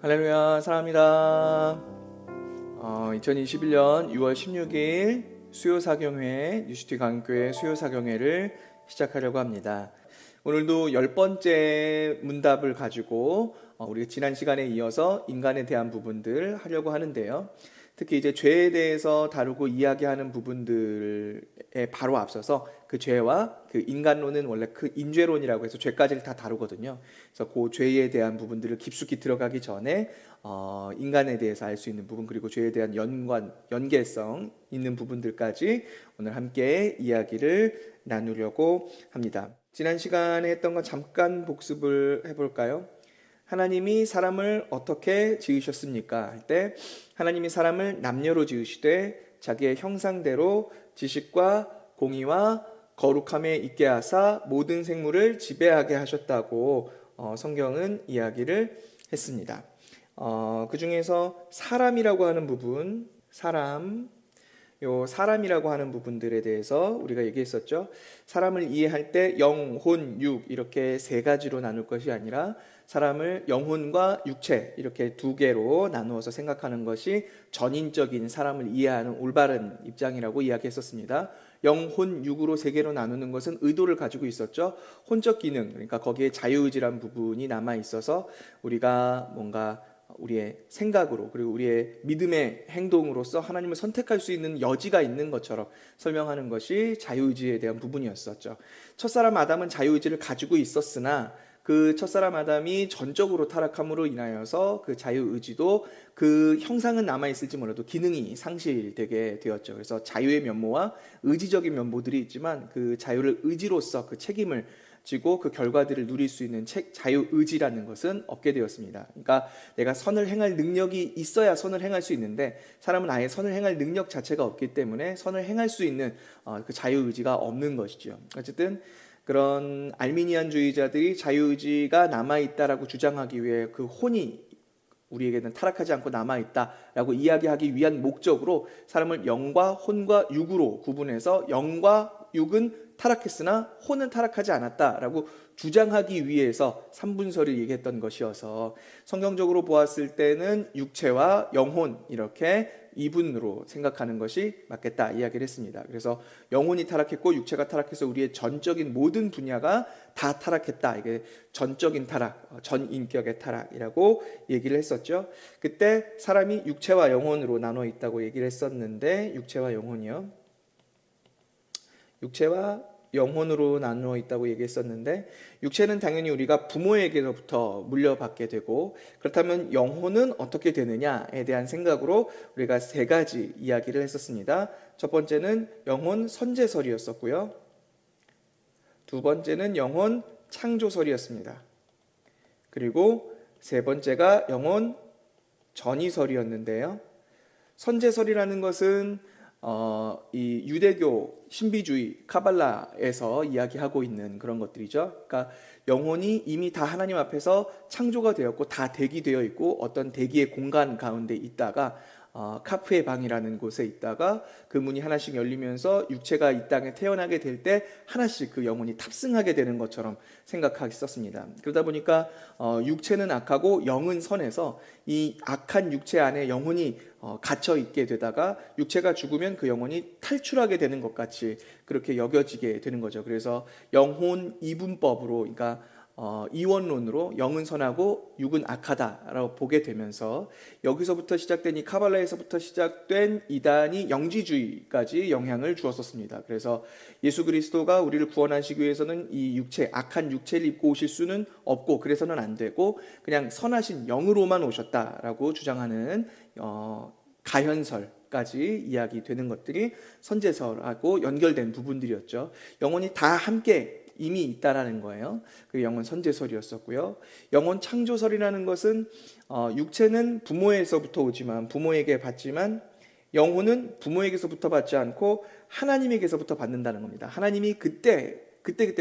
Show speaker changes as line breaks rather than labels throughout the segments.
할렐루야, 사랑합니다. 2021년 6월 16일 수요사경회, 뉴시티 강교회 수요사경회를 시작하려고 합니다. 오늘도 10번째 문답을 가지고 우리 지난 시간에 이어서 인간에 대한 부분들 하려고 하는데요. 특히 이제 죄에 대해서 다루고 이야기하는 부분들에 바로 앞서서 그 죄와 그 인간론은 원래 그 인죄론이라고 해서 죄까지를 다 다루거든요. 그래서 그 죄에 대한 부분들을 깊숙이 들어가기 전에 인간에 대해서 알 수 있는 부분, 그리고 죄에 대한 연계성 있는 부분들까지 오늘 함께 이야기를 나누려고 합니다. 지난 시간에 했던 거 잠깐 복습을 해볼까요? 하나님이 사람을 어떻게 지으셨습니까? 할 때 하나님이 사람을 남녀로 지으시되 자기의 형상대로 지식과 공의와 거룩함에 있게 하사 모든 생물을 지배하게 하셨다고 성경은 이야기를 했습니다. 그 중에서 사람이라고 하는 부분, 사람이라고 하는 부분들에 대해서 우리가 얘기했었죠. 사람을 이해할 때 영, 혼, 육 이렇게 세 가지로 나눌 것이 아니라 사람을 영혼과 육체 이렇게 두 개로 나누어서 생각하는 것이 전인적인 사람을 이해하는 올바른 입장이라고 이야기했었습니다. 영, 혼, 육으로 세 개로 나누는 것은 의도를 가지고 있었죠. 혼적 기능, 그러니까 거기에 자유의지란 부분이 남아 있어서 우리가 뭔가 우리의 생각으로 그리고 우리의 믿음의 행동으로서 하나님을 선택할 수 있는 여지가 있는 것처럼 설명하는 것이 자유의지에 대한 부분이었었죠. 첫사람 아담은 자유의지를 가지고 있었으나 그 첫사람 아담이 전적으로 타락함으로 인하여서 그 자유의지도 그 형상은 남아있을지 몰라도 기능이 상실되게 되었죠. 그래서 자유의 면모와 의지적인 면모들이 있지만 그 자유를 의지로서 그 책임을 지고 그 결과들을 누릴 수 있는 자유의지라는 것은 없게 되었습니다. 그러니까 내가 선을 행할 능력이 있어야 선을 행할 수 있는데 사람은 아예 선을 행할 능력 자체가 없기 때문에 선을 행할 수 있는 그 자유의지가 없는 것이죠. 어쨌든 그런 알미니안주의자들이 자유의지가 남아있다라고 주장하기 위해 그 혼이 우리에게는 타락하지 않고 남아있다라고 이야기하기 위한 목적으로 사람을 영과 혼과 육으로 구분해서 영과 육은 타락했으나 혼은 타락하지 않았다라고 주장하기 위해서 삼분설을 얘기했던 것이어서 성경적으로 보았을 때는 육체와 영혼 이렇게 이분으로 생각하는 것이 맞겠다 이야기를 했습니다. 그래서 영혼이 타락했고 육체가 타락해서 우리의 전적인 모든 분야가 다 타락했다. 이게 전적인 타락, 전인격의 타락이라고 얘기를 했었죠. 그때 사람이 육체와 영혼으로 나눠 있다고 얘기를 했었는데 육체와 영혼이요. 육체와 영혼으로 나누어 있다고 얘기했었는데 육체는 당연히 우리가 부모에게로부터 물려받게 되고 그렇다면 영혼은 어떻게 되느냐에 대한 생각으로 우리가 세 가지 이야기를 했었습니다. 첫 번째는 영혼 선제설이었었고요. 두 번째는 영혼 창조설이었습니다. 그리고 세 번째가 영혼 전이설이었는데요. 선제설이라는 것은 이 유대교 신비주의 카발라에서 이야기하고 있는 그런 것들이죠. 그러니까 영혼이 이미 다 하나님 앞에서 창조가 되었고 다 대기되어 있고 어떤 대기의 공간 가운데 있다가 카프의 방이라는 곳에 있다가 그 문이 하나씩 열리면서 육체가 이 땅에 태어나게 될 때 하나씩 그 영혼이 탑승하게 되는 것처럼 생각했었습니다. 그러다 보니까 육체는 악하고 영은 선해서 이 악한 육체 안에 영혼이 갇혀 있게 되다가 육체가 죽으면 그 영혼이 탈출하게 되는 것 같이 그렇게 여겨지게 되는 거죠. 그래서 영혼 이분법으로 그러니까 이원론으로 영은 선하고 육은 악하다라고 보게 되면서 여기서부터 시작된 이 카발라에서부터 시작된 이단이 영지주의까지 영향을 주었었습니다. 그래서 예수 그리스도가 우리를 구원하시기 위해서는 이 육체, 악한 육체를 입고 오실 수는 없고 그래서는 안 되고 그냥 선하신 영으로만 오셨다라고 주장하는 가현설까지 이야기되는 것들이 선제설하고 연결된 부분들이었죠. 영혼이 다 함께 이미 있다라는 거예요. 그 영혼 선제설이었었고요. 영혼 창조설이라는 것은 육체는 부모에서부터 오지만 부모에게 받지만 영혼은 부모에게서부터 받지 않고 하나님에게서부터 받는다는 겁니다. 하나님이 그때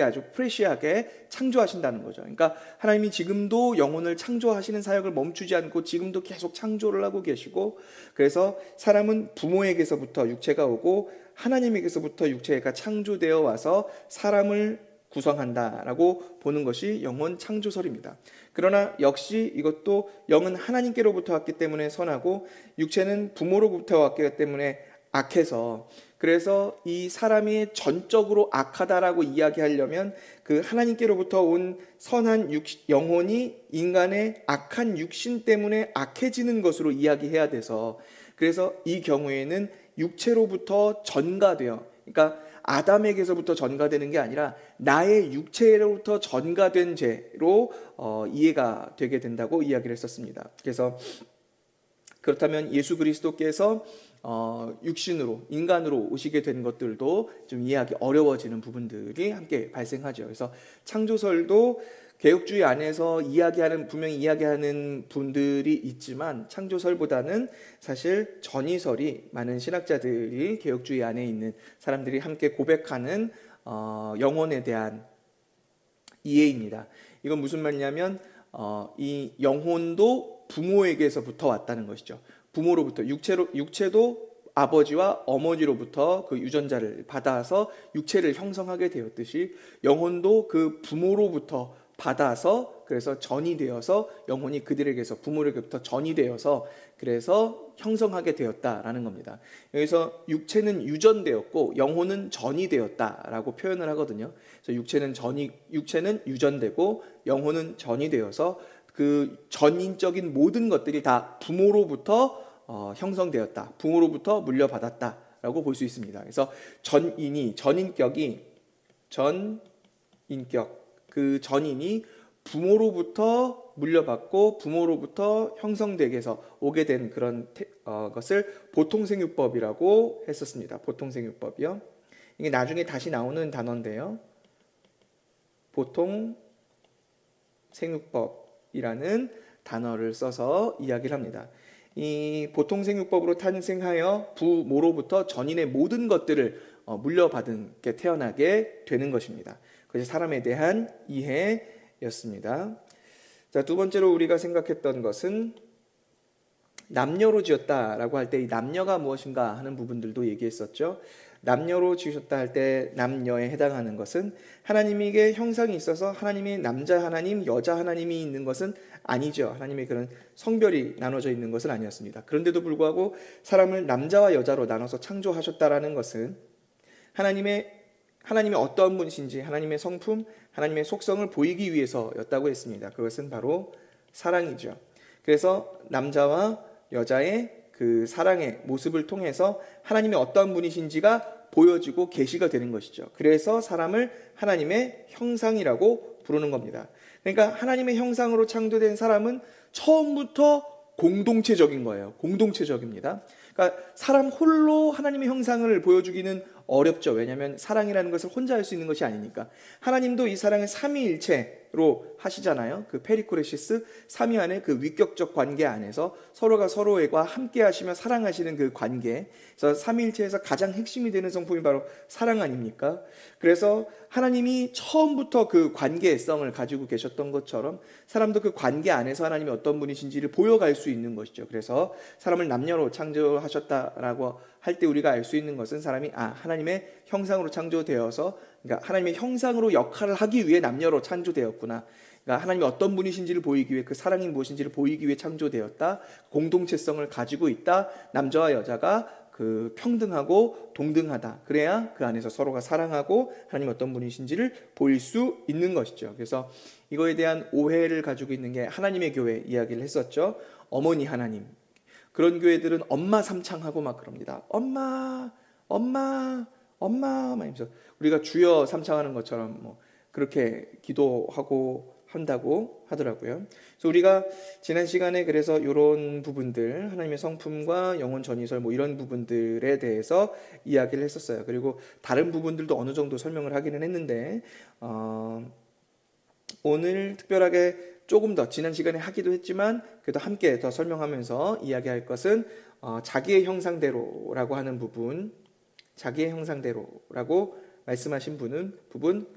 아주 프레시하게 창조하신다는 거죠. 그러니까 하나님이 지금도 영혼을 창조하시는 사역을 멈추지 않고 지금도 계속 창조를 하고 계시고 그래서 사람은 부모에게서부터 육체가 오고 하나님에게서부터 육체가 창조되어 와서 사람을 구성한다라고 보는 것이 영혼 창조설입니다. 그러나 역시 이것도 영은 하나님께로부터 왔기 때문에 선하고 육체는 부모로부터 왔기 때문에 악해서, 그래서 이 사람이 전적으로 악하다라고 이야기하려면 그 하나님께로부터 온 선한 영혼이 인간의 악한 육신 때문에 악해지는 것으로 이야기해야 돼서, 그래서 이 경우에는 육체로부터 전가되어, 그러니까 아담에게서부터 전가되는 게 아니라 나의 육체로부터 전가된 죄로 이해가 되게 된다고 이야기를 했었습니다. 그래서 그렇다면 예수 그리스도께서 육신으로, 인간으로 오시게 된 것들도 좀 이해하기 어려워지는 부분들이 함께 발생하죠. 그래서 창조설도 개혁주의 안에서 분명히 이야기하는 분들이 있지만, 창조설보다는 사실 전이설이 많은 신학자들이, 개혁주의 안에 있는 사람들이 함께 고백하는 영혼에 대한 이해입니다. 이건 무슨 말이냐면 이 영혼도 부모에게서부터 왔다는 것이죠. 부모로부터, 육체도 아버지와 어머니로부터 그 유전자를 받아서 육체를 형성하게 되었듯이 영혼도 그 부모로부터 받아서, 그래서 전이 되어서 영혼이 그들에게서, 부모에게부터 전이 되어서 그래서 형성하게 되었다라는 겁니다. 여기서 육체는 유전되었고 영혼은 전이 되었다라고 표현을 하거든요. 그래서 육체는 유전되고 영혼은 전이 되어서 그 전인적인 모든 것들이 다 부모로부터 형성되었다, 부모로부터 물려받았다라고 볼 수 있습니다. 그래서 전인격, 그 전인이 부모로부터 물려받고 부모로부터 형성되게서 오게 된 그런 것을 보통생육법이라고 했었습니다. 보통생육법이요. 이게 나중에 다시 나오는 단어인데요. 보통생육법이라는 단어를 써서 이야기를 합니다. 이 보통생육법으로 탄생하여 부모로부터 전인의 모든 것들을 물려받은 게 태어나게 되는 것입니다. 그것이 사람에 대한 이해였습니다. 자, 두 번째로 우리가 생각했던 것은 남녀로 지었다라고 할 때 이 남녀가 무엇인가 하는 부분들도 얘기했었죠. 남녀로 지으셨다 할 때 남녀에 해당하는 것은 하나님에게 형상이 있어서 하나님이 남자 하나님, 여자 하나님이 있는 것은 아니죠. 하나님의 그런 성별이 나눠져 있는 것은 아니었습니다. 그런데도 불구하고 사람을 남자와 여자로 나눠서 창조하셨다라는 것은 하나님의 어떠한 분이신지, 하나님의 성품, 하나님의 속성을 보이기 위해서였다고 했습니다. 그것은 바로 사랑이죠. 그래서 남자와 여자의 그 사랑의 모습을 통해서 하나님의 어떠한 분이신지가 보여지고 계시가 되는 것이죠. 그래서 사람을 하나님의 형상이라고 부르는 겁니다. 그러니까 하나님의 형상으로 창조된 사람은 처음부터 공동체적인 거예요. 공동체적입니다. 그러니까 사람 홀로 하나님의 형상을 보여주기는 어렵죠. 왜냐하면 사랑이라는 것을 혼자 할 수 있는 것이 아니니까. 하나님도 이 사랑을 삼위일체로 하시잖아요. 그 페리코레시스, 삼위 안에 그 위격적 관계 안에서 서로가 서로와 함께 하시며 사랑하시는 그 관계. 그래서 삼위일체에서 가장 핵심이 되는 성품이 바로 사랑 아닙니까? 그래서 하나님이 처음부터 그 관계성을 가지고 계셨던 것처럼 사람도 그 관계 안에서 하나님이 어떤 분이신지를 보여갈 수 있는 것이죠. 그래서 사람을 남녀로 창조하셨다라고 할 때 우리가 알 수 있는 것은 사람이 하나님의 형상으로 창조되어서, 그러니까 하나님의 형상으로 역할을 하기 위해 남녀로 창조되었구나. 그러니까 하나님이 어떤 분이신지를 보이기 위해, 그 사랑이 무엇인지를 보이기 위해 창조되었다. 공동체성을 가지고 있다. 남자와 여자가 그 평등하고 동등하다. 그래야 그 안에서 서로가 사랑하고 하나님 어떤 분이신지를 보일 수 있는 것이죠. 그래서 이거에 대한 오해를 가지고 있는 게 하나님의 교회 이야기를 했었죠. 어머니 하나님. 그런 교회들은 엄마 삼창하고 막 그럽니다. 엄마 막 이러면서 우리가 주여 삼창하는 것처럼 뭐 그렇게 기도하고 한다고 하더라고요. 그래서 우리가 지난 시간에 그래서 이런 부분들, 하나님의 성품과 영혼 전이설 뭐 이런 부분들에 대해서 이야기를 했었어요. 그리고 다른 부분들도 어느 정도 설명을 하기는 했는데 오늘 특별하게 조금 더 지난 시간에 하기도 했지만 그래도 함께 더 설명하면서 이야기할 것은 자기의 형상대로라고 하는 부분, 자기의 형상대로라고 말씀하신 부분,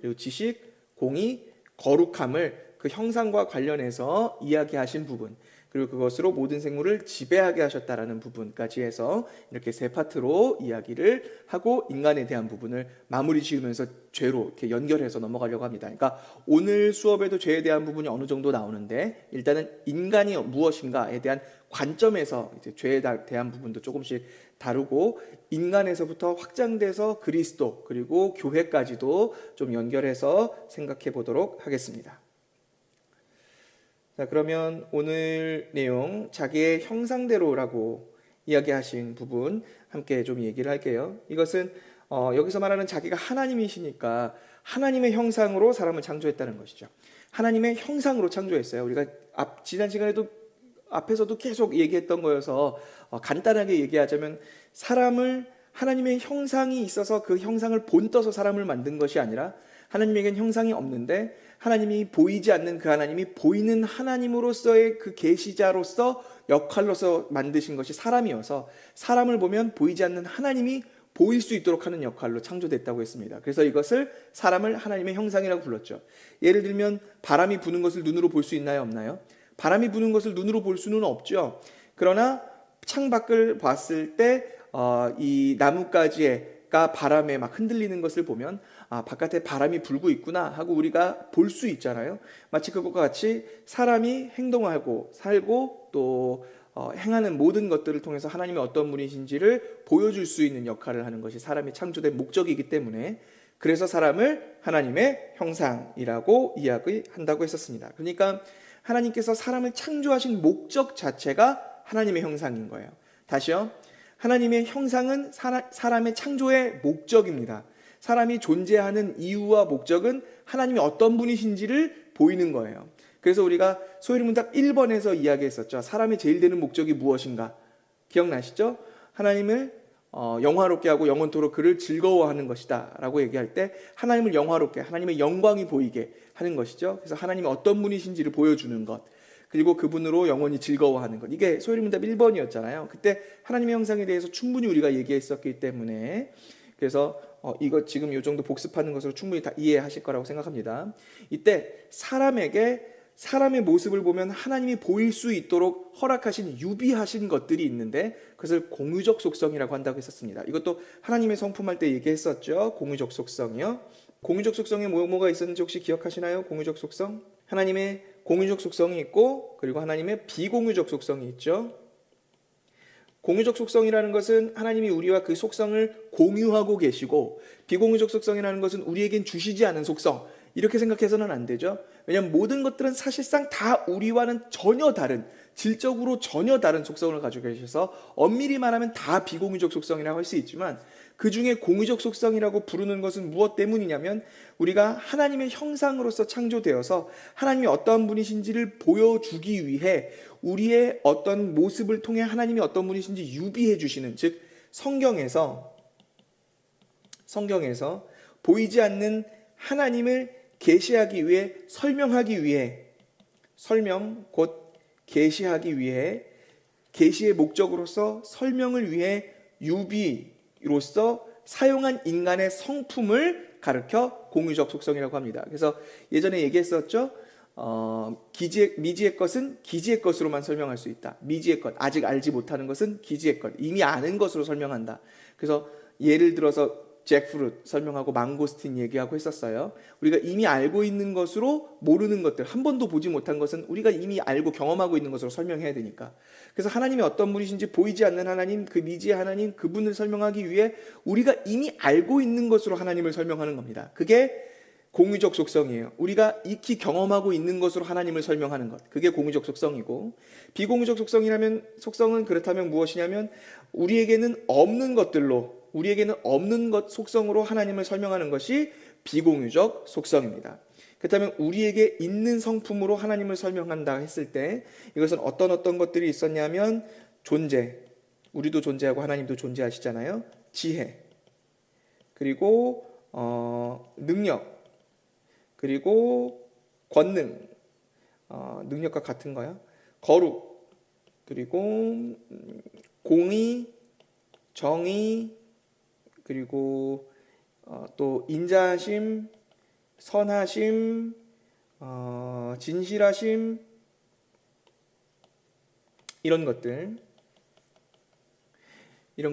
그리고 지식, 공의, 거룩함을 그 형상과 관련해서 이야기하신 부분, 그리고 그것으로 모든 생물을 지배하게 하셨다라는 부분까지 해서 이렇게 세 파트로 이야기를 하고 인간에 대한 부분을 마무리 지으면서 죄로 이렇게 연결해서 넘어가려고 합니다. 그러니까 오늘 수업에도 죄에 대한 부분이 어느 정도 나오는데 일단은 인간이 무엇인가에 대한 관점에서 이제 죄에 대한 부분도 조금씩 다루고 인간에서부터 확장돼서 그리스도 그리고 교회까지도 좀 연결해서 생각해 보도록 하겠습니다. 자, 그러면 오늘 내용 자기의 형상대로라고 이야기하신 부분 함께 좀 얘기를 할게요. 이것은 여기서 말하는 자기가 하나님이시니까 하나님의 형상으로 사람을 창조했다는 것이죠. 하나님의 형상으로 창조했어요. 우리가 지난 시간에도 앞에서도 계속 얘기했던 거여서 간단하게 얘기하자면 사람을 하나님의 형상이 있어서 그 형상을 본떠서 사람을 만든 것이 아니라 하나님에겐 형상이 없는데 하나님이 보이지 않는 그 하나님이 보이는 하나님으로서의 그 계시자로서 역할로서 만드신 것이 사람이어서 사람을 보면 보이지 않는 하나님이 보일 수 있도록 하는 역할로 창조됐다고 했습니다. 그래서 이것을 사람을 하나님의 형상이라고 불렀죠. 예를 들면 바람이 부는 것을 눈으로 볼 수 있나요? 없나요? 바람이 부는 것을 눈으로 볼 수는 없죠. 그러나 창밖을 봤을 때 이 나뭇가지가 바람에 막 흔들리는 것을 보면 바깥에 바람이 불고 있구나 하고 우리가 볼 수 있잖아요. 마치 그것과 같이 사람이 행동하고 살고 또 행하는 모든 것들을 통해서 하나님이 어떤 분이신지를 보여줄 수 있는 역할을 하는 것이 사람이 창조된 목적이기 때문에 그래서 사람을 하나님의 형상이라고 이야기한다고 했었습니다. 그러니까 하나님께서 사람을 창조하신 목적 자체가 하나님의 형상인 거예요. 다시요. 하나님의 형상은 사람의 창조의 목적입니다. 사람이 존재하는 이유와 목적은 하나님이 어떤 분이신지를 보이는 거예요. 그래서 우리가 소요리문답 1번에서 이야기했었죠. 사람의 제일 되는 목적이 무엇인가? 기억나시죠? 하나님을 영화롭게 하고 영원토록 그를 즐거워하는 것이다 라고 얘기할 때 하나님을 영화롭게 하나님의 영광이 보이게 하는 것이죠. 그래서 하나님이 어떤 분이신지를 보여주는 것 그리고 그분으로 영원히 즐거워하는 것 이게 소요리문답 1번이었잖아요. 그때 하나님의 형상에 대해서 충분히 우리가 얘기했었기 때문에 그래서 이거 지금 이 정도 복습하는 것으로 충분히 다 이해하실 거라고 생각합니다. 이때 사람의 모습을 보면 하나님이 보일 수 있도록 허락하신 유비하신 것들이 있는데 그것을 공유적 속성이라고 한다고 했었습니다. 이것도 하나님의 성품할 때 얘기했었죠. 공유적 속성이요. 공유적 속성에 뭐가 있었는지 혹시 기억하시나요? 공유적 속성? 하나님의 공유적 속성이 있고 그리고 하나님의 비공유적 속성이 있죠. 공유적 속성이라는 것은 하나님이 우리와 그 속성을 공유하고 계시고 비공유적 속성이라는 것은 우리에겐 주시지 않은 속성 이렇게 생각해서는 안 되죠. 왜냐하면 모든 것들은 사실상 다 우리와는 전혀 다른 질적으로 전혀 다른 속성을 가지고 계셔서 엄밀히 말하면 다 비공유적 속성이라고 할 수 있지만 그 중에 공유적 속성이라고 부르는 것은 무엇 때문이냐면 우리가 하나님의 형상으로서 창조되어서 하나님이 어떠한 분이신지를 보여주기 위해 우리의 어떤 모습을 통해 하나님이 어떤 분이신지 유비해 주시는 즉 성경에서 보이지 않는 하나님을 계시하기 위해 설명하기 위해 설명 곧 계시하기 위해 계시의 목적으로서 설명을 위해 유비로서 사용한 인간의 성품을 가르쳐 공유적 속성이라고 합니다. 그래서 예전에 얘기했었죠. 미지의 것은 기지의 것으로만 설명할 수 있다. 미지의 것, 아직 알지 못하는 것은 기지의 것, 이미 아는 것으로 설명한다. 그래서 예를 들어서 잭프루트 설명하고 망고스틴 얘기하고 했었어요. 우리가 이미 알고 있는 것으로 모르는 것들, 한 번도 보지 못한 것은 우리가 이미 알고 경험하고 있는 것으로 설명해야 되니까. 그래서 하나님이 어떤 분이신지 보이지 않는 하나님, 그 미지의 하나님, 그분을 설명하기 위해 우리가 이미 알고 있는 것으로 하나님을 설명하는 겁니다. 그게 공유적 속성이에요. 우리가 익히 경험하고 있는 것으로 하나님을 설명하는 것. 그게 공유적 속성이고 비공유적 속성은 그렇다면 무엇이냐면 우리에게는 없는 것 속성으로 하나님을 설명하는 것이 비공유적 속성입니다. 그렇다면 우리에게 있는 성품으로 하나님을 설명한다 했을 때 이것은 어떤 것들이 있었냐면 존재, 우리도 존재하고 하나님도 존재하시잖아요. 지혜, 그리고 능력, 그리고 권능, 능력과 같은 거야. 거룩, 그리고 공의, 정의, 그리고 또 인자하심, 선하심, 진실하심, 이런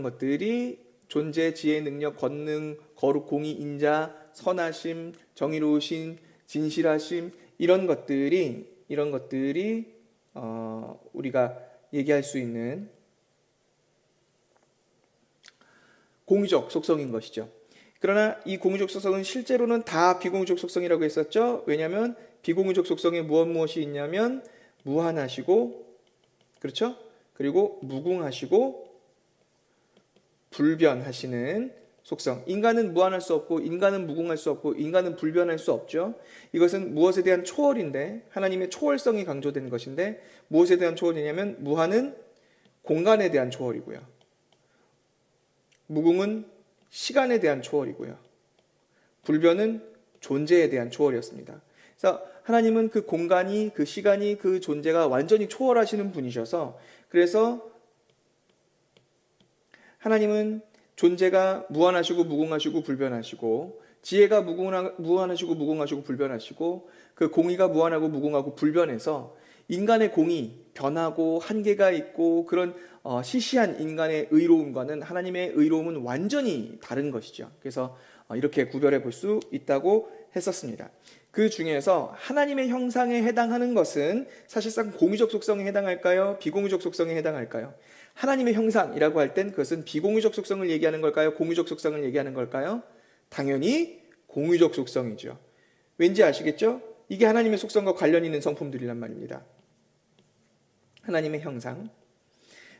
것들이 존재, 지혜, 능력, 권능, 거룩, 공의, 인자, 선하심, 정의로우심, 진실하심 이런 것들이 우리가 얘기할 수 있는 공유적 속성인 것이죠. 그러나 이 공유적 속성은 실제로는 다 비공유적 속성이라고 했었죠. 왜냐하면 비공유적 속성에 무엇이 있냐면 무한하시고, 그렇죠? 그리고 무궁하시고 불변하시는 속성. 인간은 무한할 수 없고 인간은 무궁할 수 없고 인간은 불변할 수 없죠. 이것은 무엇에 대한 초월인데, 하나님의 초월성이 강조된 것인데, 무엇에 대한 초월이냐면 무한은 공간에 대한 초월이고요, 무궁은 시간에 대한 초월이고요, 불변은 존재에 대한 초월이었습니다. 그래서 하나님은 그 공간이, 그 시간이, 그 존재가 완전히 초월하시는 분이셔서, 그래서 하나님은 존재가 무한하시고 무궁하시고 불변하시고, 지혜가 무한하시고 무궁하시고 불변하시고, 그 공의가 무한하고 무궁하고 불변해서 인간의 공의, 변하고 한계가 있고 그런 시시한 인간의 의로움과는 하나님의 의로움은 완전히 다른 것이죠. 그래서 이렇게 구별해 볼 수 있다고 했었습니다. 그 중에서 하나님의 형상에 해당하는 것은 사실상 공유적 속성에 해당할까요? 비공유적 속성에 해당할까요? 하나님의 형상이라고 할 땐 그것은 비공유적 속성을 얘기하는 걸까요? 공유적 속성을 얘기하는 걸까요? 당연히 공유적 속성이죠. 왠지 아시겠죠? 이게 하나님의 속성과 관련 있는 성품들이란 말입니다. 하나님의 형상.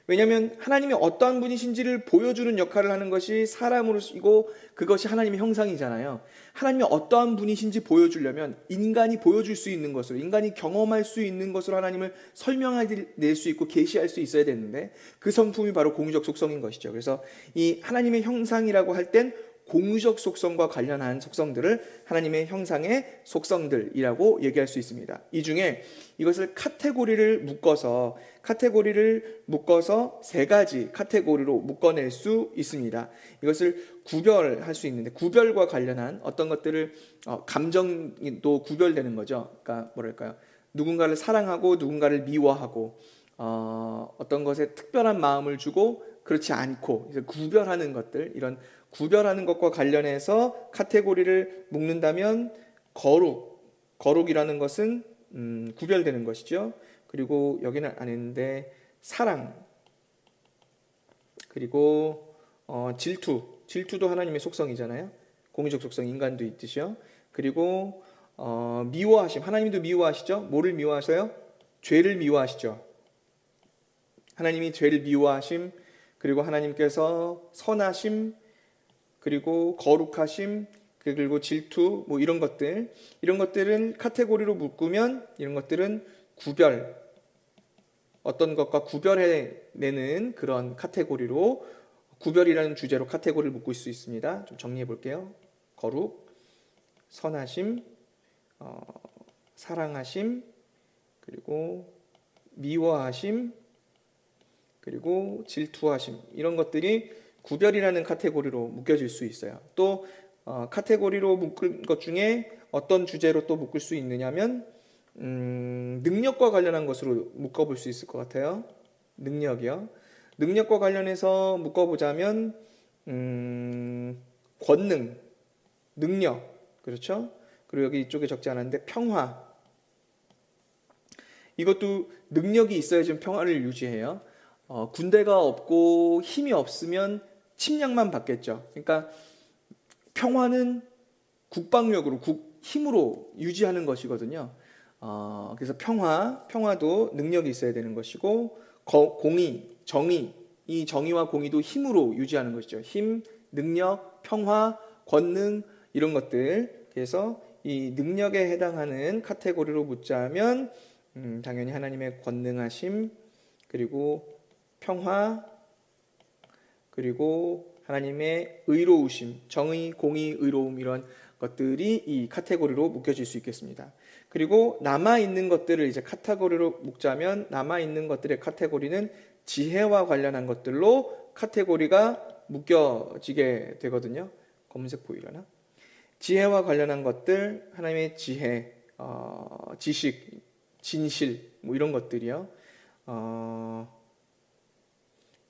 왜냐하면 하나님이 어떠한 분이신지를 보여주는 역할을 하는 것이 사람으로이고 그것이 하나님의 형상이잖아요. 하나님이 어떠한 분이신지 보여주려면 인간이 보여줄 수 있는 것으로, 인간이 경험할 수 있는 것으로 하나님을 설명해낼 수 있고 계시할 수 있어야 되는데, 그 성품이 바로 공유적 속성인 것이죠. 그래서 이 하나님의 형상이라고 할 땐 공유적 속성과 관련한 속성들을 하나님의 형상의 속성들이라고 얘기할 수 있습니다. 이 중에 이것을 카테고리를 묶어서 세 가지 카테고리로 묶어낼 수 있습니다. 이것을 구별할 수 있는데, 구별과 관련한 어떤 것들을 감정도 구별되는 거죠. 그러니까 뭐랄까요? 누군가를 사랑하고 누군가를 미워하고 어떤 것에 특별한 마음을 주고 그렇지 않고 구별하는 것들, 이런 구별하는 것과 관련해서 카테고리를 묶는다면 거룩이라는 것은 구별되는 것이죠. 그리고 여기는 안 했는데 사랑, 그리고 질투도 하나님의 속성이잖아요. 공유적 속성, 인간도 있듯이요. 그리고 미워하심, 하나님도 미워하시죠. 뭐를 미워하세요? 죄를 미워하시죠. 하나님이 죄를 미워하심, 그리고 하나님께서 선하심, 그리고 거룩하심, 그리고 질투, 뭐 이런 것들은 카테고리로 묶으면 이런 것들은 어떤 것과 구별해내는 그런 카테고리로, 구별이라는 주제로 카테고리를 묶을 수 있습니다. 좀 정리해 볼게요. 거룩, 선하심, 사랑하심, 그리고 미워하심, 그리고 질투하심, 이런 것들이 구별이라는 카테고리로 묶여질 수 있어요. 또 카테고리로 묶을 것 중에 어떤 주제로 또 묶을 수 있느냐면 능력과 관련한 것으로 묶어볼 수 있을 것 같아요. 능력이요. 능력과 관련해서 묶어보자면 권능, 능력, 그렇죠? 그리고 여기 이쪽에 적지 않았는데 평화. 이것도 능력이 있어야 지금 평화를 유지해요. 군대가 없고 힘이 없으면 침략만 받겠죠. 그러니까 평화는 국방력으로, 힘으로 유지하는 것이거든요. 그래서 평화도 능력이 있어야 되는 것이고, 공의, 정의, 이 정의와 공의도 힘으로 유지하는 것이죠. 힘, 능력, 평화, 권능, 이런 것들. 그래서 이 능력에 해당하는 카테고리로 묻자면 당연히 하나님의 권능하심, 그리고 평화, 그리고 하나님의 의로우심, 정의, 공의, 의로움, 이런 것들이 이 카테고리로 묶여질 수 있겠습니다. 그리고 남아있는 것들을 이제 카테고리로 묶자면, 남아있는 것들의 카테고리는 지혜와 관련한 것들로 카테고리가 묶여지게 되거든요. 검은색 보이려나? 지혜와 관련한 것들, 하나님의 지혜, 지식, 진실, 뭐 이런 것들이요.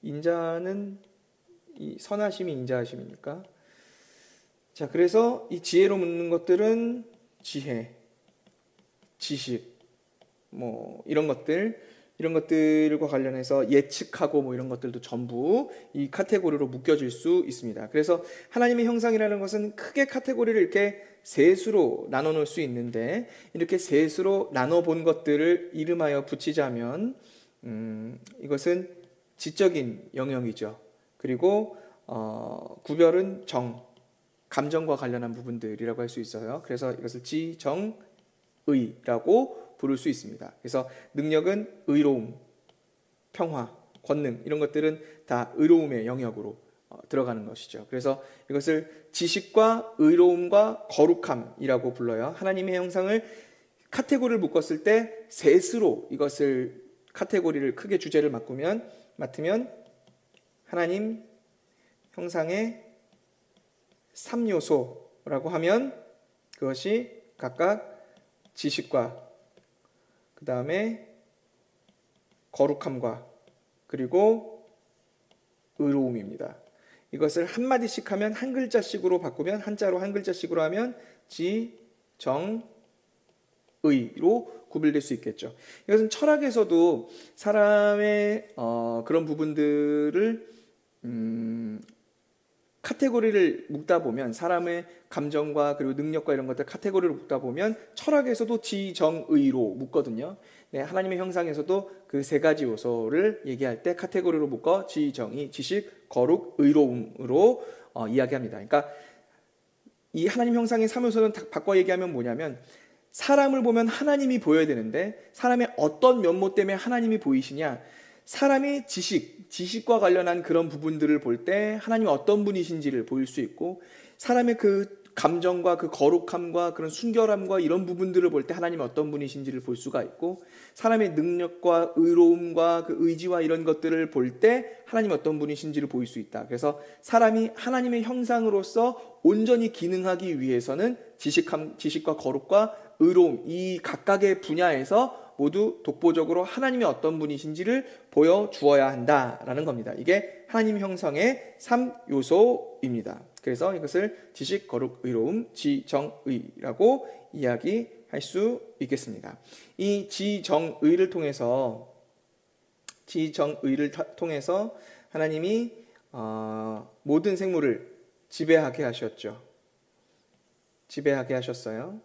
인자는 이 선하심이 인자하심입니까? 자, 그래서 이 지혜로 묻는 것들은 지혜, 지식, 뭐 이런 것들과 관련해서 예측하고 뭐 이런 것들도 전부 이 카테고리로 묶여질 수 있습니다. 그래서 하나님의 형상이라는 것은 크게 카테고리를 이렇게 셋으로 나눠 놓을 수 있는데, 이렇게 셋으로 나눠 본 것들을 이름하여 붙이자면 이것은 지적인 영역이죠. 그리고 구별은 감정과 관련한 부분들이라고 할 수 있어요. 그래서 이것을 지정의라고 부를 수 있습니다. 그래서 능력은 의로움, 평화, 권능 이런 것들은 다 의로움의 영역으로 들어가는 것이죠. 그래서 이것을 지식과 의로움과 거룩함이라고 불러요. 하나님의 형상을 카테고리를 묶었을 때 셋으로 이것을 카테고리를 크게 주제를 맡으면 하나님 형상의 3요소라고 하면 그것이 각각 지식과 그 다음에 거룩함과 그리고 의로움입니다. 이것을 한마디씩 하면 한 글자씩으로 바꾸면, 한자로 한 글자씩으로 하면 지정의로 구별될 수 있겠죠. 이것은 철학에서도 사람의 그런 부분들을 카테고리를 묶다 보면, 사람의 감정과 그리고 능력과 이런 것들 카테고리를 묶다 보면 철학에서도 지정의로 묶거든요. 네, 하나님의 형상에서도 그 세 가지 요소를 얘기할 때 카테고리로 묶어 지정의, 지식, 거룩, 의로움으로 이야기합니다. 그러니까 이 하나님 형상의 3요소는 바꿔 얘기하면 뭐냐면, 사람을 보면 하나님이 보여야 되는데 사람의 어떤 면모 때문에 하나님이 보이시냐, 사람의 지식과 관련한 그런 부분들을 볼 때 하나님이 어떤 분이신지를 보일 수 있고, 사람의 그 감정과 그 거룩함과 그런 순결함과 이런 부분들을 볼 때 하나님이 어떤 분이신지를 볼 수가 있고, 사람의 능력과 의로움과 그 의지와 이런 것들을 볼 때 하나님이 어떤 분이신지를 보일 수 있다. 그래서 사람이 하나님의 형상으로서 온전히 기능하기 위해서는 지식과 거룩과 의로움, 이 각각의 분야에서 모두 독보적으로 하나님이 어떤 분이신지를 보여주어야 한다라는 겁니다. 이게 하나님 형상의 3요소입니다. 그래서 이것을 지식, 거룩, 의로움, 지정의라고 이야기할 수 있겠습니다. 이 지정의를 통해서 하나님이 모든 생물을 지배하게 하셨죠. 지배하게 하셨어요.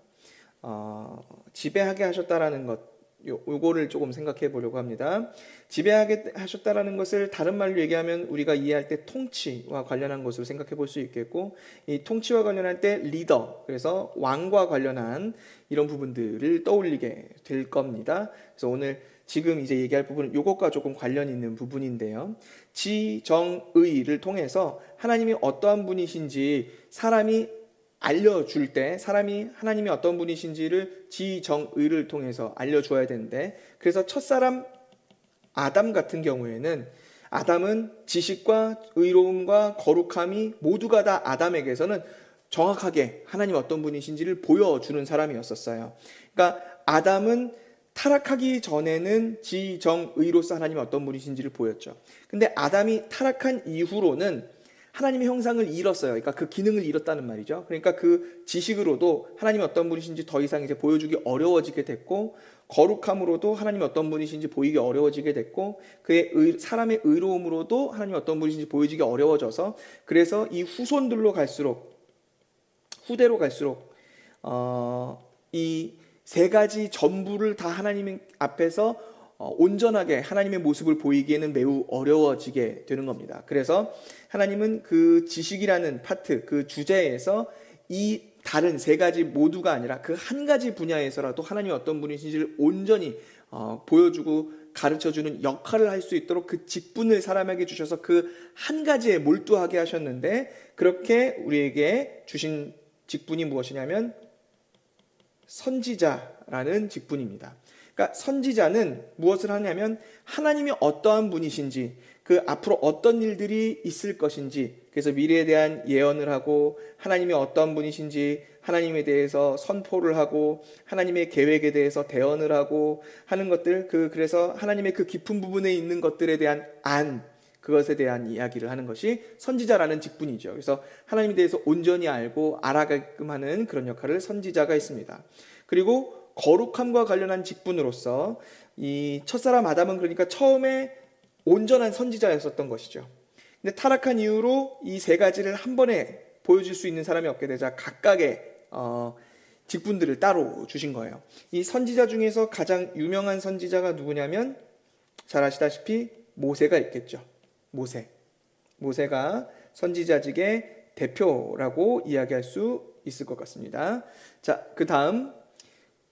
지배하게 하셨다라는 것, 요거를 조금 생각해 보려고 합니다. 지배하게 하셨다라는 것을 다른 말로 얘기하면 우리가 이해할 때 통치와 관련한 것으로 생각해 볼 수 있겠고, 이 통치와 관련할 때 리더, 그래서 왕과 관련한 이런 부분들을 떠올리게 될 겁니다. 그래서 오늘 지금 이제 얘기할 부분은 요것과 조금 관련 있는 부분인데요. 지정의를 통해서 하나님이 어떠한 분이신지 사람이 알려줄 때, 사람이 하나님이 어떤 분이신지를 지정의를 통해서 알려줘야 되는데, 그래서 첫사람 아담 같은 경우에는 아담은 지식과 의로움과 거룩함이 모두가 다 아담에게서는 정확하게 하나님 어떤 분이신지를 보여주는 사람이었었어요. 그러니까 아담은 타락하기 전에는 지정의로서 하나님이 어떤 분이신지를 보였죠. 근데 아담이 타락한 이후로는 하나님의 형상을 잃었어요. 그러니까 그 기능을 잃었다는 말이죠. 그러니까 그 지식으로도 하나님이 어떤 분이신지 더 이상 이제 보여주기 어려워지게 됐고, 거룩함으로도 하나님이 어떤 분이신지 보이기 어려워지게 됐고, 사람의 의로움으로도 하나님이 어떤 분이신지 보여지기 어려워져서, 그래서 이 후대로 갈수록 이 세 가지 전부를 다 하나님 앞에서 온전하게 하나님의 모습을 보이기에는 매우 어려워지게 되는 겁니다. 그래서 하나님은 그 지식이라는 파트, 그 주제에서 이 다른 세 가지 모두가 아니라 그 한 가지 분야에서라도 하나님이 어떤 분이신지를 온전히 보여주고 가르쳐주는 역할을 할 수 있도록 그 직분을 사람에게 주셔서 그 한 가지에 몰두하게 하셨는데, 그렇게 우리에게 주신 직분이 무엇이냐면 선지자라는 직분입니다. 그러니까 선지자는 무엇을 하냐면 하나님이 어떠한 분이신지, 그 앞으로 어떤 일들이 있을 것인지, 그래서 미래에 대한 예언을 하고 하나님이 어떠한 분이신지 하나님에 대해서 선포를 하고 하나님의 계획에 대해서 대언을 하고 하는 것들, 그래서 하나님의 그 깊은 부분에 있는 것들에 대한 그것에 대한 이야기를 하는 것이 선지자라는 직분이죠. 그래서 하나님에 대해서 온전히 알고 알아가게끔 하는 그런 역할을 선지자가 있습니다. 그리고 거룩함과 관련한 직분으로서 이 첫사람 아담은 그러니까 처음에 온전한 선지자였었던 것이죠. 근데 타락한 이후로 이 세 가지를 한 번에 보여줄 수 있는 사람이 없게 되자 각각의 직분들을 따로 주신 거예요. 이 선지자 중에서 가장 유명한 선지자가 누구냐면 잘 아시다시피 모세가 있겠죠. 모세가 선지자직의 대표라고 이야기할 수 있을 것 같습니다. 자, 그 다음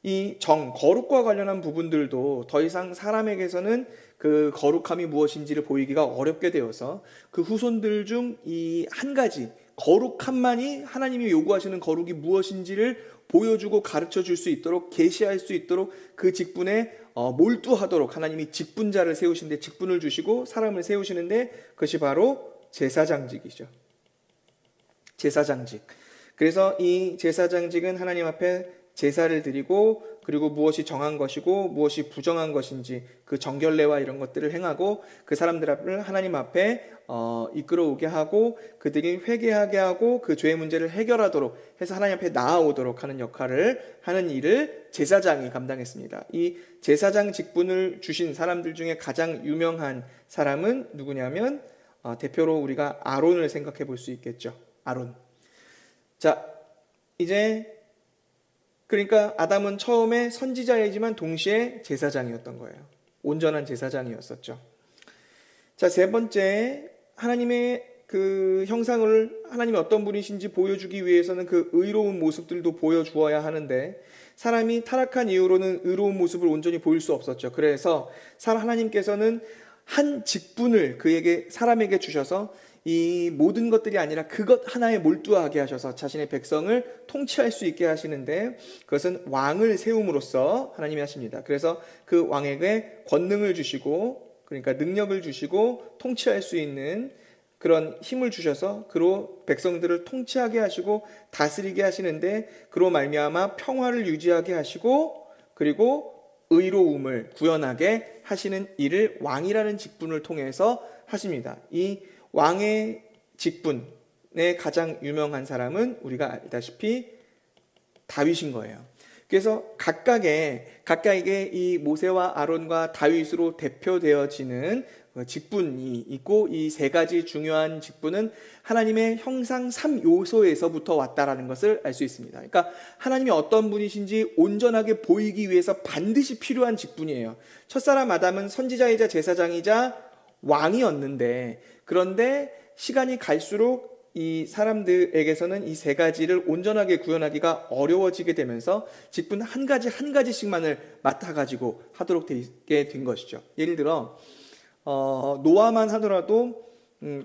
이 거룩과 관련한 부분들도 더 이상 사람에게서는 그 거룩함이 무엇인지를 보이기가 어렵게 되어서 그 후손들 중 이 한 가지 거룩함만이 하나님이 요구하시는 거룩이 무엇인지를 보여주고 가르쳐 줄 수 있도록 계시할 수 있도록 그 직분에 몰두하도록 하나님이 직분자를 세우시는데 직분을 주시고 사람을 세우시는데 그것이 바로 제사장직이죠. 제사장직. 그래서 이 제사장직은 하나님 앞에 제사를 드리고 그리고 무엇이 정한 것이고 무엇이 부정한 것인지 그 정결례와 이런 것들을 행하고 그 사람들을 하나님 앞에 이끌어오게 하고 그들이 회개하게 하고 그 죄의 문제를 해결하도록 해서 하나님 앞에 나아오도록 하는 역할을 하는 일을 제사장이 감당했습니다. 이 제사장 직분을 주신 사람들 중에 가장 유명한 사람은 누구냐면 대표로 우리가 아론을 생각해 볼 수 있겠죠. 아론. 자, 이제 그러니까 아담은 처음에 선지자이지만 동시에 제사장이었던 거예요. 온전한 제사장이었었죠. 자, 세 번째, 하나님의 그 형상을 하나님이 어떤 분이신지 보여주기 위해서는 그 의로운 모습들도 보여주어야 하는데 사람이 타락한 이후로는 의로운 모습을 온전히 보일 수 없었죠. 그래서 하나님께서는 한 직분을 사람에게 주셔서 이 모든 것들이 아니라 그것 하나에 몰두하게 하셔서 자신의 백성을 통치할 수 있게 하시는데 그것은 왕을 세움으로써 하나님이 하십니다. 그래서 그 왕에게 권능을 주시고 그러니까 능력을 주시고 통치할 수 있는 그런 힘을 주셔서 그로 백성들을 통치하게 하시고 다스리게 하시는데 그로 말미암아 평화를 유지하게 하시고 그리고 의로움을 구현하게 하시는 일을 왕이라는 직분을 통해서 하십니다. 이 왕의 직분의 가장 유명한 사람은 우리가 알다시피 다윗인 거예요. 그래서 각각에게 이 모세와 아론과 다윗으로 대표되어지는 직분이 있고 이 세 가지 중요한 직분은 하나님의 형상 3요소에서부터 왔다라는 것을 알 수 있습니다. 그러니까 하나님이 어떤 분이신지 온전하게 보이기 위해서 반드시 필요한 직분이에요. 첫사람 아담은 선지자이자 제사장이자 왕이었는데 그런데 시간이 갈수록 이 사람들에게서는 이 세 가지를 온전하게 구현하기가 어려워지게 되면서 직분 한 가지씩만을 맡아가지고 하도록 되게 된 것이죠. 예를 들어 노아만 하더라도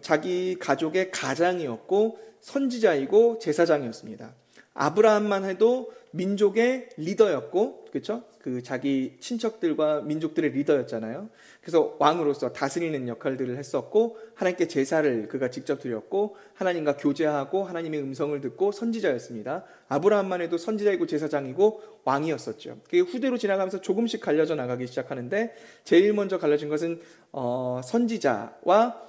자기 가족의 가장이었고 선지자이고 제사장이었습니다. 아브라함만 해도 민족의 리더였고, 그렇죠? 그 자기 친척들과 민족들의 리더였잖아요. 그래서 왕으로서 다스리는 역할들을 했었고 하나님께 제사를 그가 직접 드렸고 하나님과 교제하고 하나님의 음성을 듣고 선지자였습니다. 아브라함만 해도 선지자이고 제사장이고 왕이었었죠. 그게 후대로 지나가면서 조금씩 갈려져 나가기 시작하는데 제일 먼저 갈려진 것은 선지자와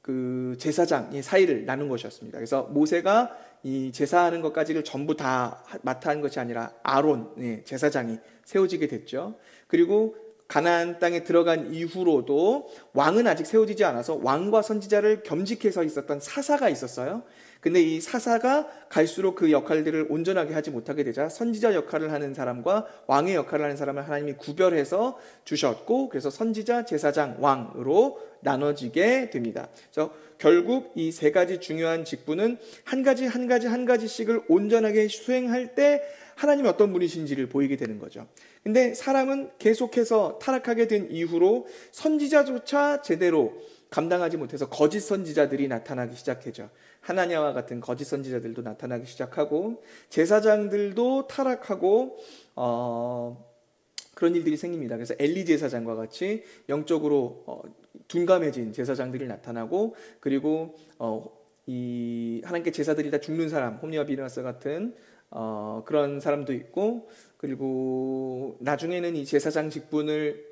그 제사장의 사이를 나눈 것이었습니다. 그래서 모세가 이 제사하는 것까지를 전부 다 맡아 한 것이 아니라 아론 제사장이 세워지게 됐죠. 그리고 가나안 땅에 들어간 이후로도 왕은 아직 세워지지 않아서 왕과 선지자를 겸직해서 있었던 사사가 있었어요. 근데 이 사사가 갈수록 그 역할들을 온전하게 하지 못하게 되자 선지자 역할을 하는 사람과 왕의 역할을 하는 사람을 하나님이 구별해서 주셨고 그래서 선지자, 제사장, 왕으로 나눠지게 됩니다. 그래서 결국 이 세 가지 중요한 직분은 한 가지씩을 온전하게 수행할 때 하나님이 어떤 분이신지를 보이게 되는 거죠. 근데 사람은 계속해서 타락하게 된 이후로 선지자조차 제대로 감당하지 못해서 거짓 선지자들이 나타나기 시작하죠. 하나냐와 같은 거짓 선지자들도 나타나기 시작하고 제사장들도 타락하고 그런 일들이 생깁니다. 그래서 엘리 제사장과 같이 영적으로 둔감해진 제사장들이 나타나고 그리고 이 하나님께 제사드리다 죽는 사람 홈리와 비느하스 같은 그런 사람도 있고 그리고 나중에는 이 제사장 직분을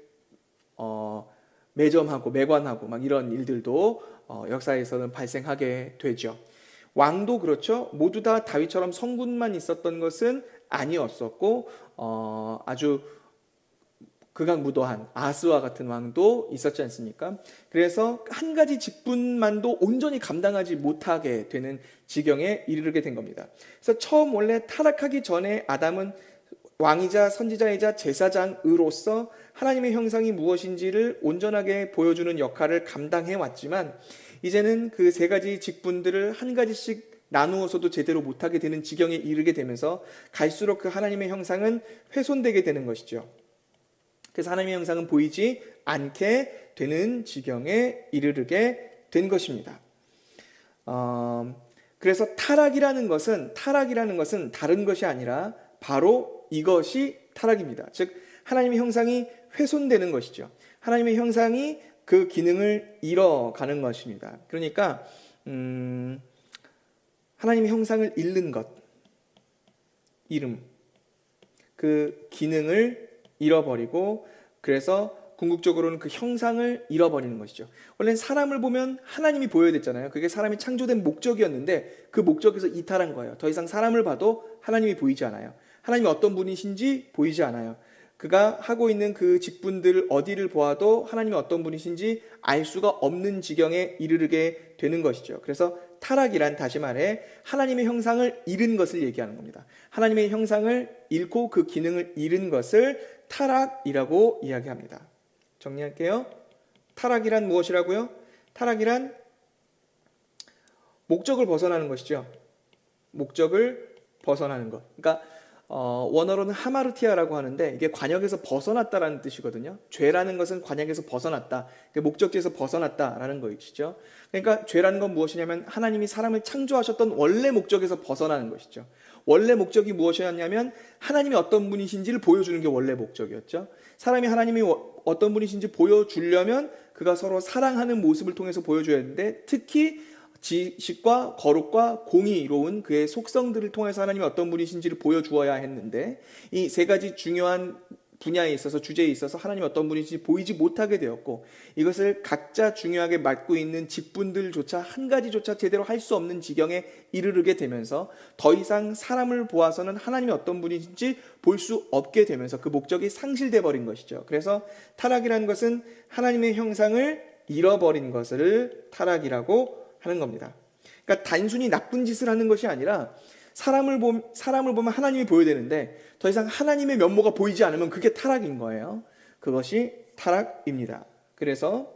매점하고 매관하고 막 이런 일들도 역사에서는 발생하게 되죠. 왕도 그렇죠. 모두 다 다윗처럼 성군만 있었던 것은 아니었었고 아주 극악무도한 아스와 같은 왕도 있었지 않습니까? 그래서 한 가지 직분만도 온전히 감당하지 못하게 되는 지경에 이르게 된 겁니다. 그래서 처음 원래 타락하기 전에 아담은 왕이자 선지자이자 제사장으로서 하나님의 형상이 무엇인지를 온전하게 보여주는 역할을 감당해 왔지만 이제는 그 세 가지 직분들을 한 가지씩 나누어서도 제대로 못하게 되는 지경에 이르게 되면서 갈수록 그 하나님의 형상은 훼손되게 되는 것이죠. 그래서 하나님의 형상은 보이지 않게 되는 지경에 이르게 된 것입니다. 그래서 타락이라는 것은 다른 것이 아니라 바로 이것이 타락입니다. 즉 하나님의 형상이 훼손되는 것이죠. 하나님의 형상이 그 기능을 잃어가는 것입니다. 그러니까 하나님의 형상을 잃는 것, 그 기능을 잃어버리고 그래서 궁극적으로는 그 형상을 잃어버리는 것이죠. 원래는 사람을 보면 하나님이 보여야 됐잖아요. 그게 사람이 창조된 목적이었는데 그 목적에서 이탈한 거예요. 더 이상 사람을 봐도 하나님이 보이지 않아요. 하나님이 어떤 분이신지 보이지 않아요. 그가 하고 있는 그 직분들 어디를 보아도 하나님이 어떤 분이신지 알 수가 없는 지경에 이르게 되는 것이죠. 그래서 타락이란 다시 말해 하나님의 형상을 잃은 것을 얘기하는 겁니다. 하나님의 형상을 잃고 그 기능을 잃은 것을 타락이라고 이야기합니다. 정리할게요. 타락이란 무엇이라고요? 타락이란 목적을 벗어나는 것이죠. 목적을 벗어나는 것. 그러니까 원어로는 하마르티아라고 하는데 이게 관역에서 벗어났다라는 뜻이거든요. 죄라는 것은 관역에서 벗어났다. 목적지에서 벗어났다라는 것이죠. 그러니까 죄라는 건 무엇이냐면 하나님이 사람을 창조하셨던 원래 목적에서 벗어나는 것이죠. 원래 목적이 무엇이었냐면 하나님이 어떤 분이신지를 보여주는 게 원래 목적이었죠. 사람이 하나님이 어떤 분이신지 보여주려면 그가 서로 사랑하는 모습을 통해서 보여줘야 하는데 특히 지식과 거룩과 공의로운 그의 속성들을 통해서 하나님이 어떤 분이신지를 보여주어야 했는데 이 세 가지 중요한 분야에 있어서 주제에 있어서 하나님이 어떤 분이신지 보이지 못하게 되었고 이것을 각자 중요하게 맡고 있는 직분들조차 한 가지조차 제대로 할 수 없는 지경에 이르게 되면서 더 이상 사람을 보아서는 하나님이 어떤 분이신지 볼 수 없게 되면서 그 목적이 상실돼 버린 것이죠. 그래서 타락이라는 것은 하나님의 형상을 잃어버린 것을 타락이라고 하는 겁니다. 그러니까 단순히 나쁜 짓을 하는 것이 아니라 사람을 보면 하나님이 보여야 되는데 더 이상 하나님의 면모가 보이지 않으면 그게 타락인 거예요. 그것이 타락입니다. 그래서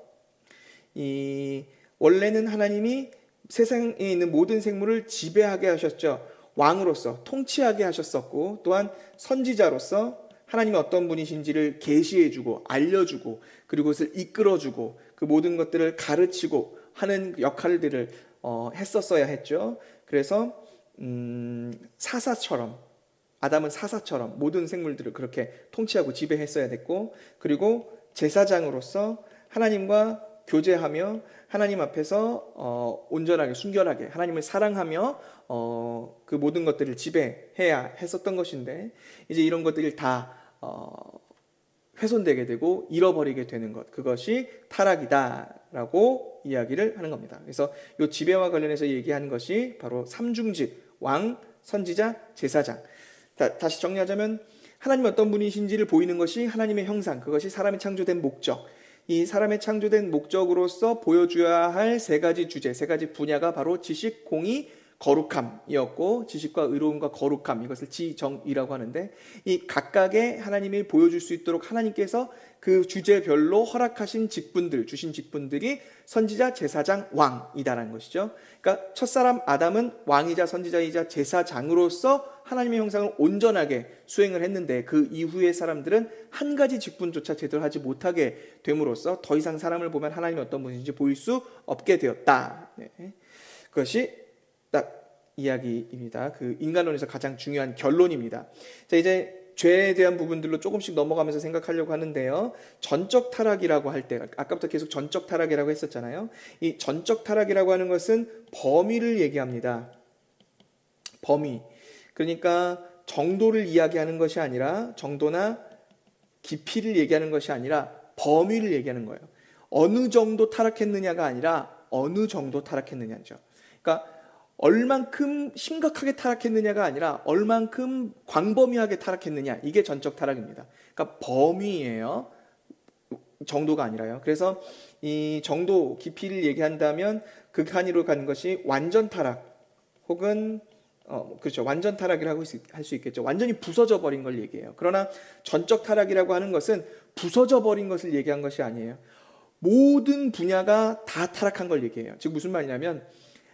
원래는 하나님이 세상에 있는 모든 생물을 지배하게 하셨죠. 왕으로서 통치하게 하셨었고 또한 선지자로서 하나님이 어떤 분이신지를 계시해주고 알려주고 그리고 그것을 이끌어주고 그 모든 것들을 가르치고 하는 역할들을 했었어야 했죠. 그래서 사사처럼 아담은 사사처럼 모든 생물들을 그렇게 통치하고 지배했어야 됐고 그리고 제사장으로서 하나님과 교제하며 하나님 앞에서 온전하게 순결하게 하나님을 사랑하며 그 모든 것들을 지배해야 했었던 것인데 이제 이런 것들이 다 훼손되게 되고 잃어버리게 되는 것 그것이 타락이다라고 이야기를 하는 겁니다. 그래서 이 지배와 관련해서 얘기하는 것이 바로 삼중직 왕, 선지자, 제사장. 다시 정리하자면 하나님이 어떤 분이신지를 보이는 것이 하나님의 형상 그것이 사람이 창조된 목적 이 사람의 창조된 목적으로서 보여줘야 할 세 가지 주제 세 가지 분야가 바로 지식, 공의, 거룩함이었고 지식과 의로움과 거룩함 이것을 지정이라고 하는데 이 각각의 하나님이 보여줄 수 있도록 하나님께서 그 주제별로 허락하신 직분들 주신 직분들이 선지자, 제사장, 왕이다라는 것이죠. 그러니까 첫사람 아담은 왕이자 선지자이자 제사장으로서 하나님의 형상을 온전하게 수행을 했는데 그 이후의 사람들은 한 가지 직분조차 제대로 하지 못하게 됨으로써 더 이상 사람을 보면 하나님이 어떤 분인지 보일 수 없게 되었다. 그것이 딱 이야기입니다. 그 인간론에서 가장 중요한 결론입니다. 자, 이제 죄에 대한 부분들로 조금씩 넘어가면서 생각하려고 하는데요. 전적 타락이라고 할 때, 아까부터 계속 전적 타락이라고 했었잖아요. 이 전적 타락이라고 하는 것은 범위를 얘기합니다. 범위. 그러니까 정도를 이야기하는 것이 아니라 정도나 깊이를 얘기하는 것이 아니라 범위를 얘기하는 거예요. 어느 정도 타락했느냐가 아니라 어느 정도 타락했느냐죠. 그러니까 얼만큼 심각하게 타락했느냐가 아니라 얼만큼 광범위하게 타락했느냐, 이게 전적 타락입니다. 그러니까 범위예요. 정도가 아니라요. 그래서 이 정도 깊이를 얘기한다면 극한으로 가는 것이 완전 타락 혹은 그렇죠. 완전 타락이라고 할 수 있겠죠. 완전히 부서져 버린 걸 얘기해요. 그러나 전적 타락이라고 하는 것은 부서져 버린 것을 얘기한 것이 아니에요. 모든 분야가 다 타락한 걸 얘기해요. 즉 무슨 말이냐면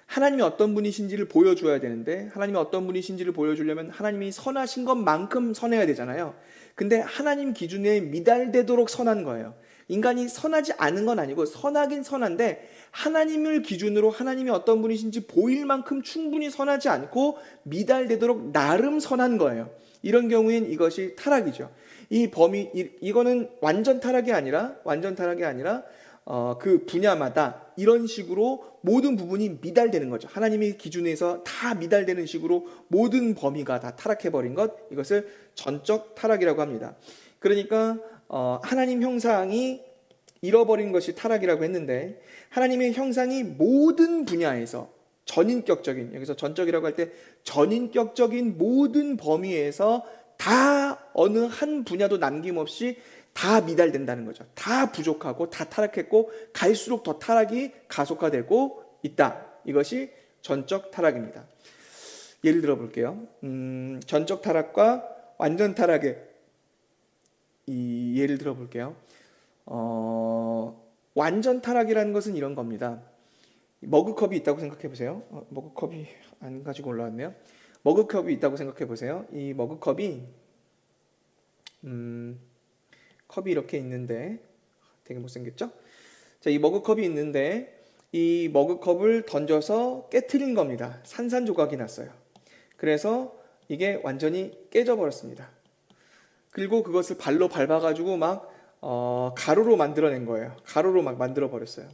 하나님이 어떤 분이신지를 보여줘야 되는데, 하나님이 어떤 분이신지를 보여주려면 하나님이 선하신 것만큼 선해야 되잖아요. 근데 하나님 기준에 미달되도록 선한 거예요. 인간이 선하지 않은 건 아니고 선하긴 선한데 하나님을 기준으로 하나님이 어떤 분이신지 보일 만큼 충분히 선하지 않고 미달되도록 나름 선한 거예요. 이런 경우엔 이것이 타락이죠. 이거는 완전 타락이 아니라 그 분야마다 이런 식으로 모든 부분이 미달되는 거죠. 하나님의 기준에서 다 미달되는 식으로 모든 범위가 다 타락해버린 것, 이것을 전적 타락이라고 합니다. 그러니까 하나님 형상이 잃어버린 것이 타락이라고 했는데, 하나님의 형상이 모든 분야에서 전인격적인, 여기서 전적이라고 할 때 전인격적인 모든 범위에서 다 어느 한 분야도 남김없이 다 미달된다는 거죠. 다 부족하고 다 타락했고 갈수록 더 타락이 가속화되고 있다. 이것이 전적 타락입니다. 예를 들어 볼게요. 전적 타락과 완전 타락의 예를 들어 볼게요. 완전 타락이라는 것은 이런 겁니다. 머그컵이 있다고 생각해 보세요. 머그컵이 안 가지고 올라왔네요. 머그컵이 있다고 생각해 보세요. 이 머그컵이 컵이 이렇게 있는데 되게 못생겼죠? 자, 이 머그컵이 있는데 이 머그컵을 던져서 깨트린 겁니다. 산산조각이 났어요. 그래서 이게 완전히 깨져 버렸습니다. 그리고 그것을 발로 밟아가지고 막 가루로 만들어낸 거예요. 가루로 막 만들어 버렸어요.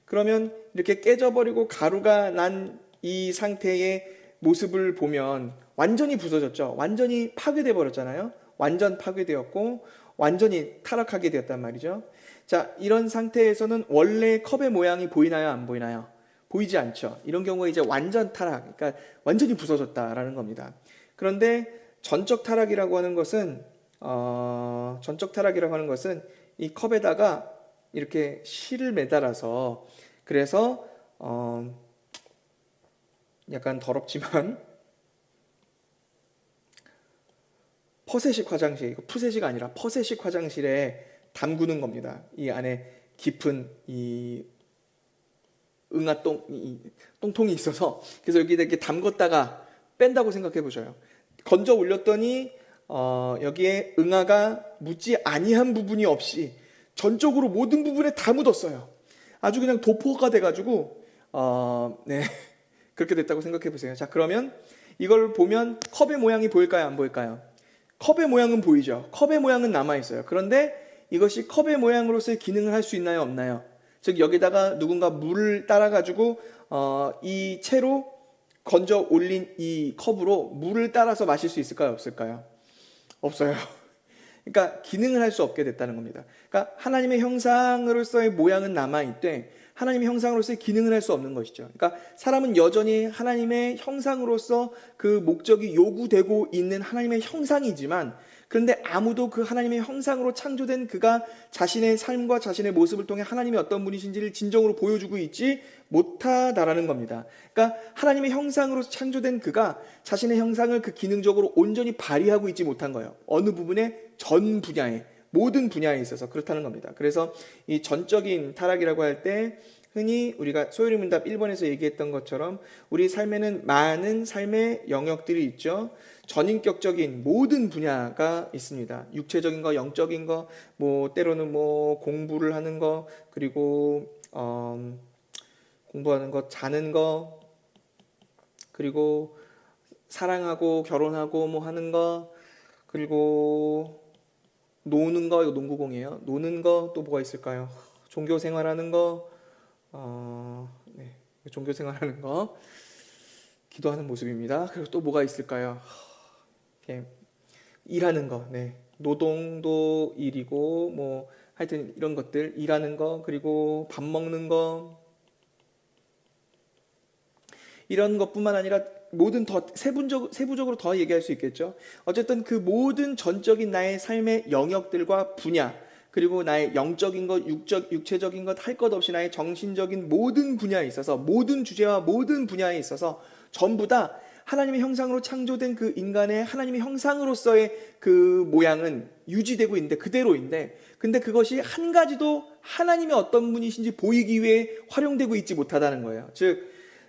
그러면 이렇게 깨져버리고 가루가 난 이 상태의 모습을 보면 완전히 부서졌죠. 완전히 파괴돼 버렸잖아요. 완전 파괴되었고 완전히 타락하게 되었단 말이죠. 자, 이런 상태에서는 원래 컵의 모양이 보이나요? 안 보이나요? 보이지 않죠. 이런 경우에 이제 완전 타락, 그러니까 완전히 부서졌다라는 겁니다. 그런데 전적 타락이라고 하는 것은 이 컵에다가 이렇게 실을 매달아서, 그래서 약간 더럽지만 퍼세식 화장실, 이거 푸세식 아니라 퍼세식 화장실에 담그는 겁니다. 이 안에 깊은 이 똥통이 있어서, 그래서 여기다 이렇게 담궜다가 뺀다고 생각해 보셔요. 건져 올렸더니 여기에 응아가 묻지 아니한 부분이 없이 전적으로 모든 부분에 다 묻었어요. 아주 그냥 도포가 돼가지고 네, 그렇게 됐다고 생각해 보세요. 자, 그러면 이걸 보면 컵의 모양이 보일까요? 안 보일까요? 컵의 모양은 보이죠. 컵의 모양은 남아있어요. 그런데 이것이 컵의 모양으로서의 기능을 할 수 있나요? 없나요? 즉 여기다가 누군가 물을 따라가지고 이 채로 건져 올린 이 컵으로 물을 따라서 마실 수 있을까요? 없을까요? 없어요. 그러니까 기능을 할 수 없게 됐다는 겁니다. 그러니까 하나님의 형상으로서의 모양은 남아있되 하나님의 형상으로서의 기능을 할 수 없는 것이죠. 그러니까 사람은 여전히 하나님의 형상으로서 그 목적이 요구되고 있는 하나님의 형상이지만, 그런데 아무도 그 하나님의 형상으로 창조된 그가 자신의 삶과 자신의 모습을 통해 하나님이 어떤 분이신지를 진정으로 보여주고 있지 못하다라는 겁니다. 그러니까 하나님의 형상으로 창조된 그가 자신의 형상을 그 기능적으로 온전히 발휘하고 있지 못한 거예요. 어느 부분에, 전 분야에, 모든 분야에 있어서 그렇다는 겁니다. 그래서 이 전적인 타락이라고 할 때 흔히 우리가 소요리 문답 1번에서 얘기했던 것처럼 우리 삶에는 많은 삶의 영역들이 있죠. 전인격적인 모든 분야가 있습니다. 육체적인 거, 영적인 거, 뭐 때로는 뭐 공부를 하는 거, 그리고 공부하는 거, 자는 거, 그리고 사랑하고 결혼하고 뭐 하는 거, 그리고 노는 거, 이거 농구공이에요. 노는 거 또 뭐가 있을까요? 종교 생활하는 거, 네, 종교 생활하는 거, 기도하는 모습입니다. 그리고 또 뭐가 있을까요? 이렇게 일하는 거, 네, 노동도 일이고 뭐 하여튼 이런 것들, 일하는 거, 그리고 밥 먹는 거, 이런 것뿐만 아니라 모든 더 세부적으로 더 얘기할 수 있겠죠. 어쨌든 그 모든 전적인 나의 삶의 영역들과 분야, 그리고 나의 영적인 것, 육체적인 것, 할 것 없이 나의 정신적인 모든 분야에 있어서, 모든 주제와 모든 분야에 있어서 전부 다 하나님의 형상으로 창조된 그 인간의 하나님의 형상으로서의 그 모양은 유지되고 있는데, 그대로인데, 근데 그것이 한 가지도 하나님의 어떤 분이신지 보이기 위해 활용되고 있지 못하다는 거예요. 즉,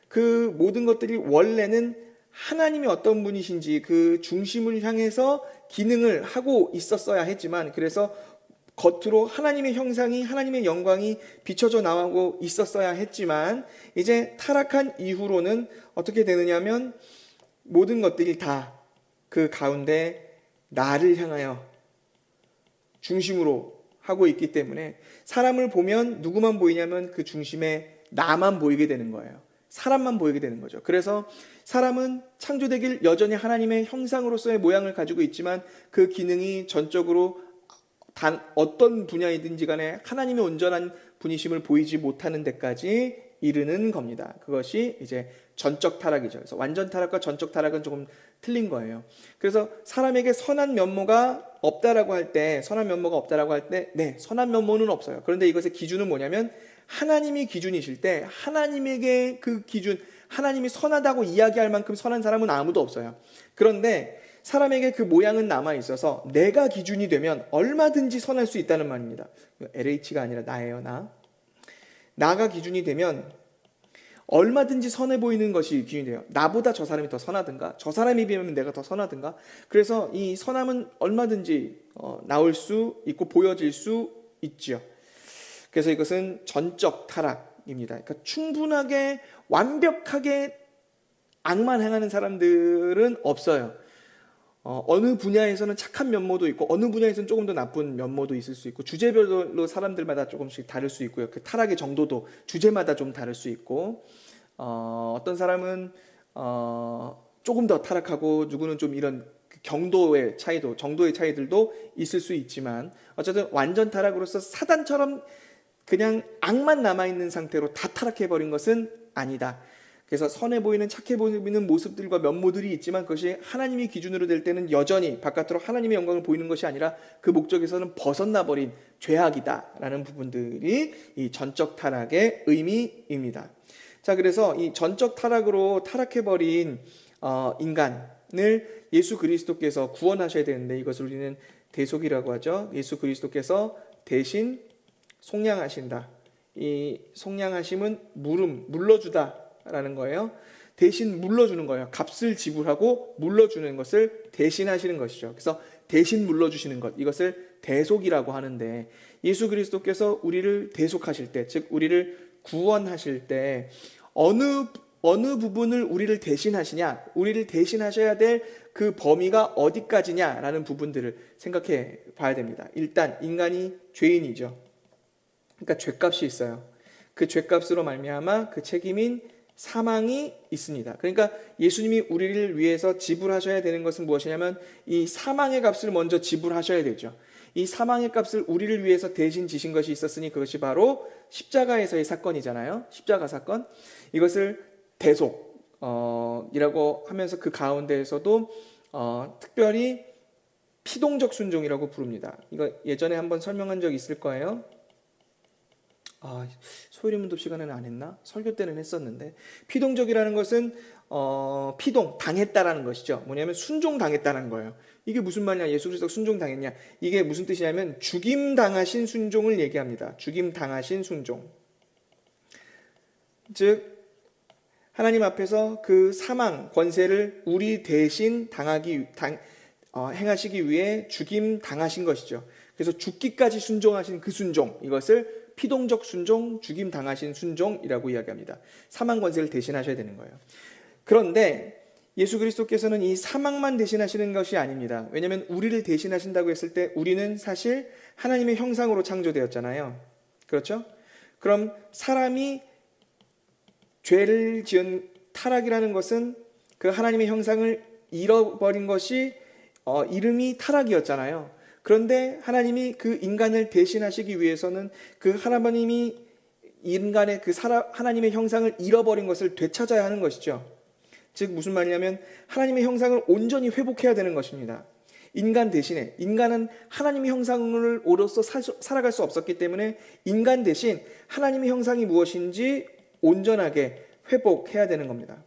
그 모든 것들이 원래는 하나님이 어떤 분이신지 그 중심을 향해서 기능을 하고 있었어야 했지만, 그래서 겉으로 하나님의 형상이, 하나님의 영광이 비춰져 나오고 있었어야 했지만, 이제 타락한 이후로는 어떻게 되느냐면 모든 것들이 다 그 가운데 나를 향하여 중심으로 하고 있기 때문에 사람을 보면 누구만 보이냐면 그 중심에 나만 보이게 되는 거예요. 사람만 보이게 되는 거죠. 그래서 사람은 창조되길 여전히 하나님의 형상으로서의 모양을 가지고 있지만 그 기능이 전적으로 단 어떤 분야이든지 간에 하나님의 온전한 분이심을 보이지 못하는 데까지 이르는 겁니다. 그것이 이제 전적 타락이죠. 그래서 완전 타락과 전적 타락은 조금 틀린 거예요. 그래서 사람에게 선한 면모가 없다라고 할 때, 네, 선한 면모는 없어요. 그런데 이것의 기준은 뭐냐면 하나님이 기준이실 때 하나님에게 그 기준, 하나님이 선하다고 이야기할 만큼 선한 사람은 아무도 없어요. 그런데 사람에게 그 모양은 남아 있어서 내가 기준이 되면 얼마든지 선할 수 있다는 말입니다. LH가 아니라 나예요, 나. 나가 기준이 되면 얼마든지 선해 보이는 것이 기준이 돼요. 나보다 저 사람이 더 선하든가, 저 사람에 비하면 내가 더 선하든가. 그래서 이 선함은 얼마든지 나올 수 있고 보여질 수 있죠. 그래서 이것은 전적 타락입니다. 그러니까 충분하게 완벽하게 악만 행하는 사람들은 없어요. 어느 분야에서는 착한 면모도 있고 어느 분야에서는 조금 더 나쁜 면모도 있을 수 있고, 주제별로 사람들마다 조금씩 다를 수 있고요. 그 타락의 정도도 주제마다 좀 다를 수 있고, 어떤 사람은 조금 더 타락하고 누구는 좀 이런 정도의 차이들도 있을 수 있지만, 어쨌든 완전 타락으로서 사단처럼 그냥 악만 남아있는 상태로 다 타락해버린 것은 아니다. 그래서 선해 보이는, 착해 보이는 모습들과 면모들이 있지만 그것이 하나님이 기준으로 될 때는 여전히 바깥으로 하나님의 영광을 보이는 것이 아니라 그 목적에서는 벗어나 버린 죄악이다라는 부분들이 이 전적 타락의 의미입니다. 자, 그래서 이 전적 타락으로 타락해버린 인간을 예수 그리스도께서 구원하셔야 되는데, 이것을 우리는 대속이라고 하죠. 예수 그리스도께서 대신 속량하신다. 이 속량하심은 물러주다 라는 거예요. 대신 물러주는 거예요. 값을 지불하고 물러주는 것을 대신하시는 것이죠. 그래서 대신 물러주시는 것, 이것을 대속이라고 하는데, 예수 그리스도께서 우리를 대속하실 때, 즉 우리를 구원하실 때 어느 부분을 우리를 대신하시냐, 우리를 대신하셔야 될 그 범위가 어디까지냐라는 부분들을 생각해 봐야 됩니다. 일단 인간이 죄인이죠. 그러니까 죄값이 있어요. 그 죄값으로 말미암아 그 책임인 사망이 있습니다. 그러니까 예수님이 우리를 위해서 지불하셔야 되는 것은 무엇이냐면 이 사망의 값을 먼저 지불하셔야 되죠. 이 사망의 값을 우리를 위해서 대신 지신 것이 있었으니 그것이 바로 십자가에서의 사건이잖아요. 십자가 사건. 이것을 대속이라고 하면서 그 가운데에서도 특별히 피동적 순종이라고 부릅니다. 이거 예전에 한번 설명한 적 있을 거예요. 소유리문답 시간에는 안 했나? 설교 때는 했었는데, 피동적이라는 것은 피동, 당했다라는 것이죠. 뭐냐면 순종당했다는 거예요. 이게 무슨 말이냐? 예수 그리스도가 순종당했냐? 이게 무슨 뜻이냐면 죽임당하신 순종을 얘기합니다. 죽임당하신 순종. 즉 하나님 앞에서 그 사망 권세를 우리 대신 행하시기 위해 죽임당하신 것이죠. 그래서 죽기까지 순종하신 그 순종, 이것을 피동적 순종, 죽임 당하신 순종이라고 이야기합니다. 사망 권세를 대신하셔야 되는 거예요. 그런데 예수 그리스도께서는 이 사망만 대신하시는 것이 아닙니다. 왜냐하면 우리를 대신하신다고 했을 때 우리는 사실 하나님의 형상으로 창조되었잖아요. 그렇죠? 그럼 사람이 죄를 지은 타락이라는 것은 그 하나님의 형상을 잃어버린 것이 이름이 타락이었잖아요. 그런데 하나님이 그 인간을 대신하시기 위해서는 그 하나님이 인간의 하나님의 형상을 잃어버린 것을 되찾아야 하는 것이죠. 즉 무슨 말이냐면 하나님의 형상을 온전히 회복해야 되는 것입니다. 인간 대신에, 인간은 하나님의 형상으로서 살아갈 수 없었기 때문에 인간 대신 하나님의 형상이 무엇인지 온전하게 회복해야 되는 겁니다.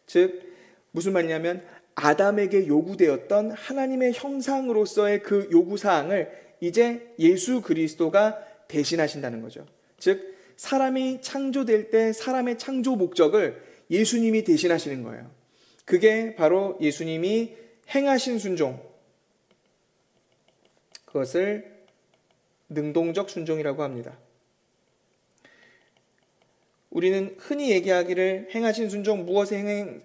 즉 무슨 말이냐면 아담에게 요구되었던 하나님의 형상으로서의 그 요구사항을 이제 예수 그리스도가 대신하신다는 거죠. 즉 사람이 창조될 때 사람의 창조 목적을 예수님이 대신하시는 거예요. 그게 바로 예수님이 행하신 순종, 그것을 능동적 순종이라고 합니다. 우리는 흔히 얘기하기를 행하신 순종, 무엇에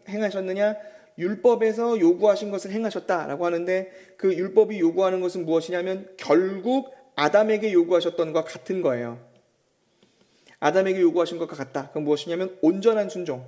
행하셨느냐? 율법에서 요구하신 것을 행하셨다라고 하는데 그 율법이 요구하는 것은 무엇이냐면 결국 아담에게 요구하셨던 것과 같은 거예요. 아담에게 요구하신 것과 같다. 그건 무엇이냐면 온전한 순종.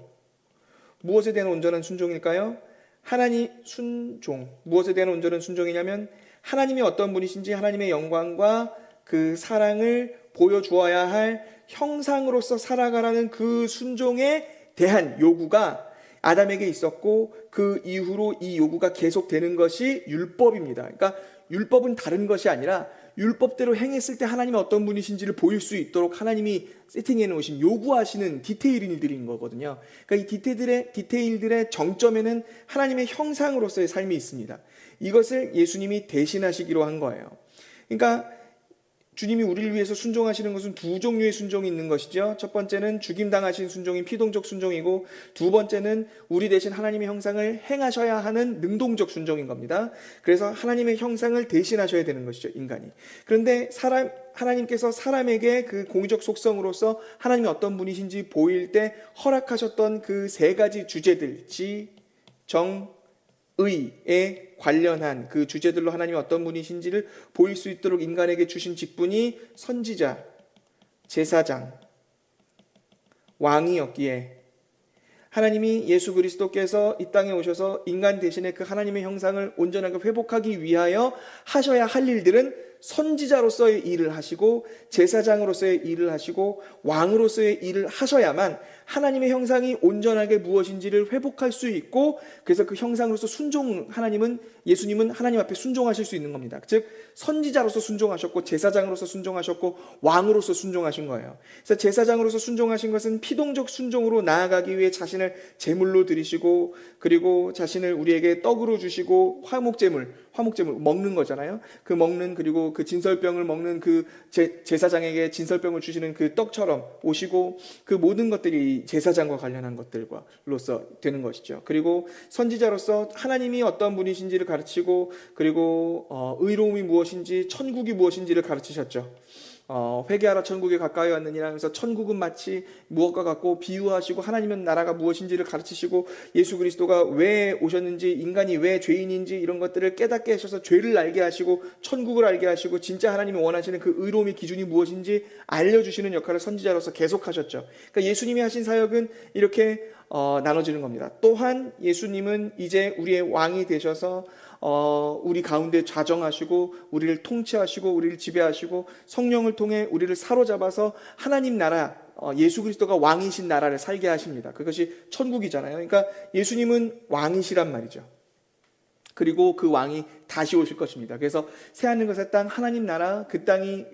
무엇에 대한 온전한 순종일까요? 하나님 순종. 무엇에 대한 온전한 순종이냐면 하나님이 어떤 분이신지 하나님의 영광과 그 사랑을 보여주어야 할 형상으로서 살아가라는 그 순종에 대한 요구가 아담에게 있었고 그 이후로 이 요구가 계속되는 것이 율법입니다. 그러니까 율법은 다른 것이 아니라 율법대로 행했을 때 하나님이 어떤 분이신지를 보일 수 있도록 하나님이 세팅해 놓으신 요구하시는 디테일들인 거거든요. 그러니까 이 디테일들의 정점에는 하나님의 형상으로서의 삶이 있습니다. 이것을 예수님이 대신하시기로 한 거예요. 그러니까 주님이 우리를 위해서 순종하시는 것은 두 종류의 순종이 있는 것이죠. 첫 번째는 죽임당하신 순종인 피동적 순종이고 두 번째는 우리 대신 하나님의 형상을 행하셔야 하는 능동적 순종인 겁니다. 그래서 하나님의 형상을 대신하셔야 되는 것이죠, 인간이. 그런데 하나님께서 사람에게 그 공의적 속성으로서 하나님이 어떤 분이신지 보일 때 허락하셨던 그 세 가지 주제들, 지, 정, 의에 관련한 그 주제들로 하나님이 어떤 분이신지를 보일 수 있도록 인간에게 주신 직분이 선지자, 제사장, 왕이었기에 하나님이 예수 그리스도께서 이 땅에 오셔서 인간 대신에 그 하나님의 형상을 온전하게 회복하기 위하여 하셔야 할 일들은 선지자로서의 일을 하시고 제사장으로서의 일을 하시고 왕으로서의 일을 하셔야만 하나님의 형상이 온전하게 무엇인지를 회복할 수 있고 그래서 그 형상으로서 예수님은 하나님 앞에 순종하실 수 있는 겁니다. 즉 선지자로서 순종하셨고 제사장으로서 순종하셨고 왕으로서 순종하신 거예요. 그래서 제사장으로서 순종하신 것은 피동적 순종으로 나아가기 위해 자신을 제물로 드리시고 그리고 자신을 우리에게 떡으로 주시고 화목제물 먹는 거잖아요. 그 먹는 그리고 그 진설병을 먹는 그 제사장에게 진설병을 주시는 그 떡처럼 오시고 그 모든 것들이 제사장과 관련한 것들로서 되는 것이죠. 그리고 선지자로서 하나님이 어떤 분이신지를 가르치고 그리고 의로움이 무엇인지 천국이 무엇인지를 가르치셨죠. 회개하라 천국에 가까이 왔느니라 하면서 천국은 마치 무엇과 같고 비유하시고 하나님은 나라가 무엇인지를 가르치시고 예수 그리스도가 왜 오셨는지 인간이 왜 죄인인지 이런 것들을 깨닫게 하셔서 죄를 알게 하시고 천국을 알게 하시고 진짜 하나님이 원하시는 그 의로움의 기준이 무엇인지 알려주시는 역할을 선지자로서 계속하셨죠. 그러니까 예수님이 하신 사역은 이렇게 나눠지는 겁니다. 또한 예수님은 이제 우리의 왕이 되셔서 우리 가운데 좌정하시고 우리를 통치하시고 우리를 지배하시고 성령을 통해 우리를 사로잡아서 하나님 나라 예수 그리스도가 왕이신 나라를 살게 하십니다. 그것이 천국이잖아요. 그러니까 예수님은 왕이시란 말이죠. 그리고 그 왕이 다시 오실 것입니다. 그래서 새하늘과 땅 하나님 나라 그 땅이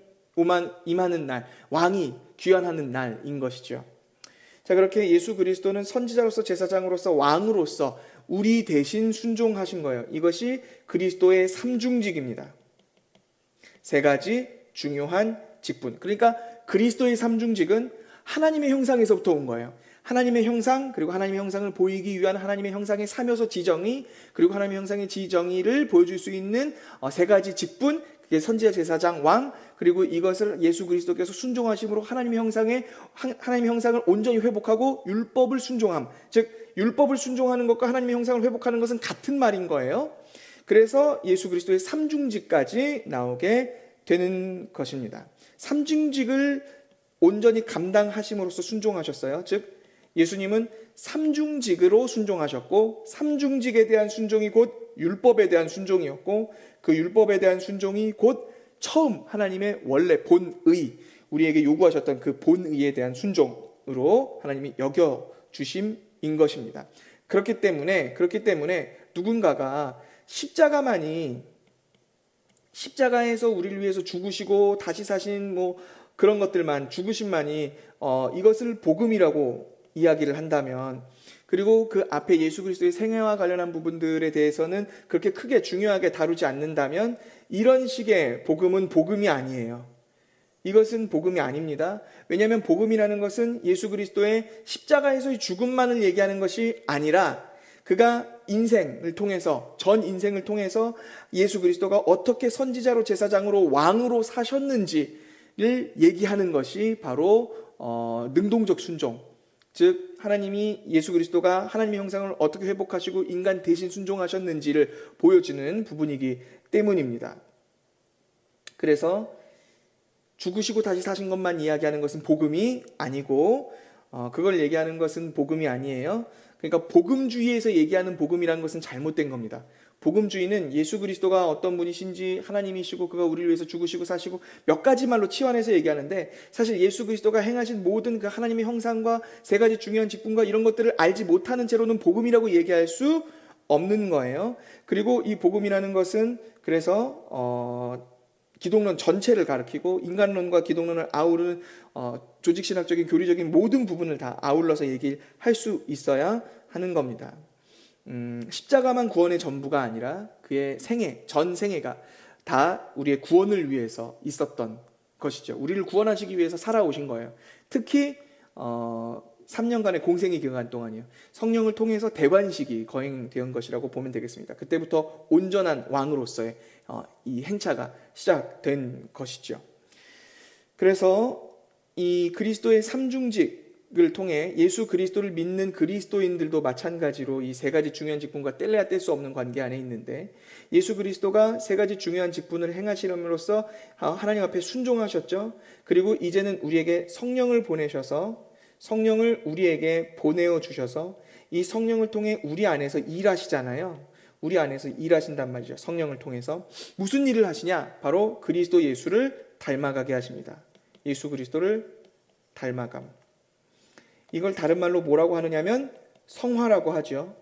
임하는 날 왕이 귀환하는 날인 것이죠. 자, 그렇게 예수 그리스도는 선지자로서 제사장으로서 왕으로서 우리 대신 순종하신 거예요. 이것이 그리스도의 삼중직입니다. 세 가지 중요한 직분. 그러니까 그리스도의 삼중직은 하나님의 형상에서부터 온 거예요. 하나님의 형상, 그리고 하나님의 형상을 보이기 위한 하나님의 형상의 삼요소 지정의, 그리고 하나님의 형상의 지정의를 보여줄 수 있는 세 가지 직분, 그게 선지자, 제사장, 왕, 그리고 이것을 예수 그리스도께서 순종하심으로 하나님의 형상을 온전히 회복하고 율법을 순종함. 즉 율법을 순종하는 것과 하나님의 형상을 회복하는 것은 같은 말인 거예요. 그래서 예수 그리스도의 삼중직까지 나오게 되는 것입니다. 삼중직을 온전히 감당하심으로써 순종하셨어요. 즉 예수님은 삼중직으로 순종하셨고 삼중직에 대한 순종이 곧 율법에 대한 순종이었고, 그 율법에 대한 순종이 곧 처음 하나님의 원래 본의, 우리에게 요구하셨던 그 본의에 대한 순종으로 하나님이 여겨주심인 것입니다. 그렇기 때문에 누군가가 십자가에서 우리를 위해서 죽으시고 다시 사신 그런 것들만, 죽으심만이 이것을 복음이라고 이야기를 한다면, 그리고 그 앞에 예수 그리스도의 생애와 관련한 부분들에 대해서는 그렇게 크게 중요하게 다루지 않는다면, 이런 식의 복음은 복음이 아니에요. 이것은 복음이 아닙니다. 왜냐하면 복음이라는 것은 예수 그리스도의 십자가에서의 죽음만을 얘기하는 것이 아니라, 그가 인생을 통해서, 전 인생을 통해서 예수 그리스도가 어떻게 선지자로, 제사장으로, 왕으로 사셨는지를 얘기하는 것이 바로 능동적 순종, 즉 하나님이 예수 그리스도가 하나님의 형상을 어떻게 회복하시고 인간 대신 순종하셨는지를 보여주는 부분이기 때문입니다. 그래서 죽으시고 다시 사신 것만 이야기하는 것은 복음이 아니고, 그걸 얘기하는 것은 복음이 아니에요. 그러니까 복음주의에서 얘기하는 복음이라는 것은 잘못된 겁니다. 복음주의는 예수 그리스도가 어떤 분이신지, 하나님이시고 그가 우리를 위해서 죽으시고 사시고 몇 가지 말로 치환해서 얘기하는데, 사실 예수 그리스도가 행하신 모든 그 하나님의 형상과 세 가지 중요한 직분과 이런 것들을 알지 못하는 채로는 복음이라고 얘기할 수 없는 거예요. 그리고 이 복음이라는 것은 그래서 기독론 전체를 가리키고 인간론과 기독론을 아우르는 조직신학적인, 교리적인 모든 부분을 다 아울러서 얘기할 수 있어야 하는 겁니다. 십자가만 구원의 전부가 아니라 그의 전 생애가 다 우리의 구원을 위해서 있었던 것이죠. 우리를 구원하시기 위해서 살아오신 거예요. 특히 3년간의 공생의 기간 동안이요, 성령을 통해서 대관식이 거행된 것이라고 보면 되겠습니다. 그때부터 온전한 왕으로서의 이 행차가 시작된 것이죠. 그래서 이 그리스도의 삼중직을 통해 예수 그리스도를 믿는 그리스도인들도 마찬가지로 이 세 가지 중요한 직분과 뗄래야 뗄 수 없는 관계 안에 있는데, 예수 그리스도가 세 가지 중요한 직분을 행하시므로써 하나님 앞에 순종하셨죠. 그리고 이제는 우리에게 성령을 보내셔서, 성령을 우리에게 보내어 주셔서 이 성령을 통해 우리 안에서 일하시잖아요. 우리 안에서 일하신단 말이죠. 성령을 통해서 무슨 일을 하시냐? 바로 그리스도 예수를 닮아가게 하십니다. 예수 그리스도를 닮아감. 이걸 다른 말로 뭐라고 하느냐면 성화라고 하죠.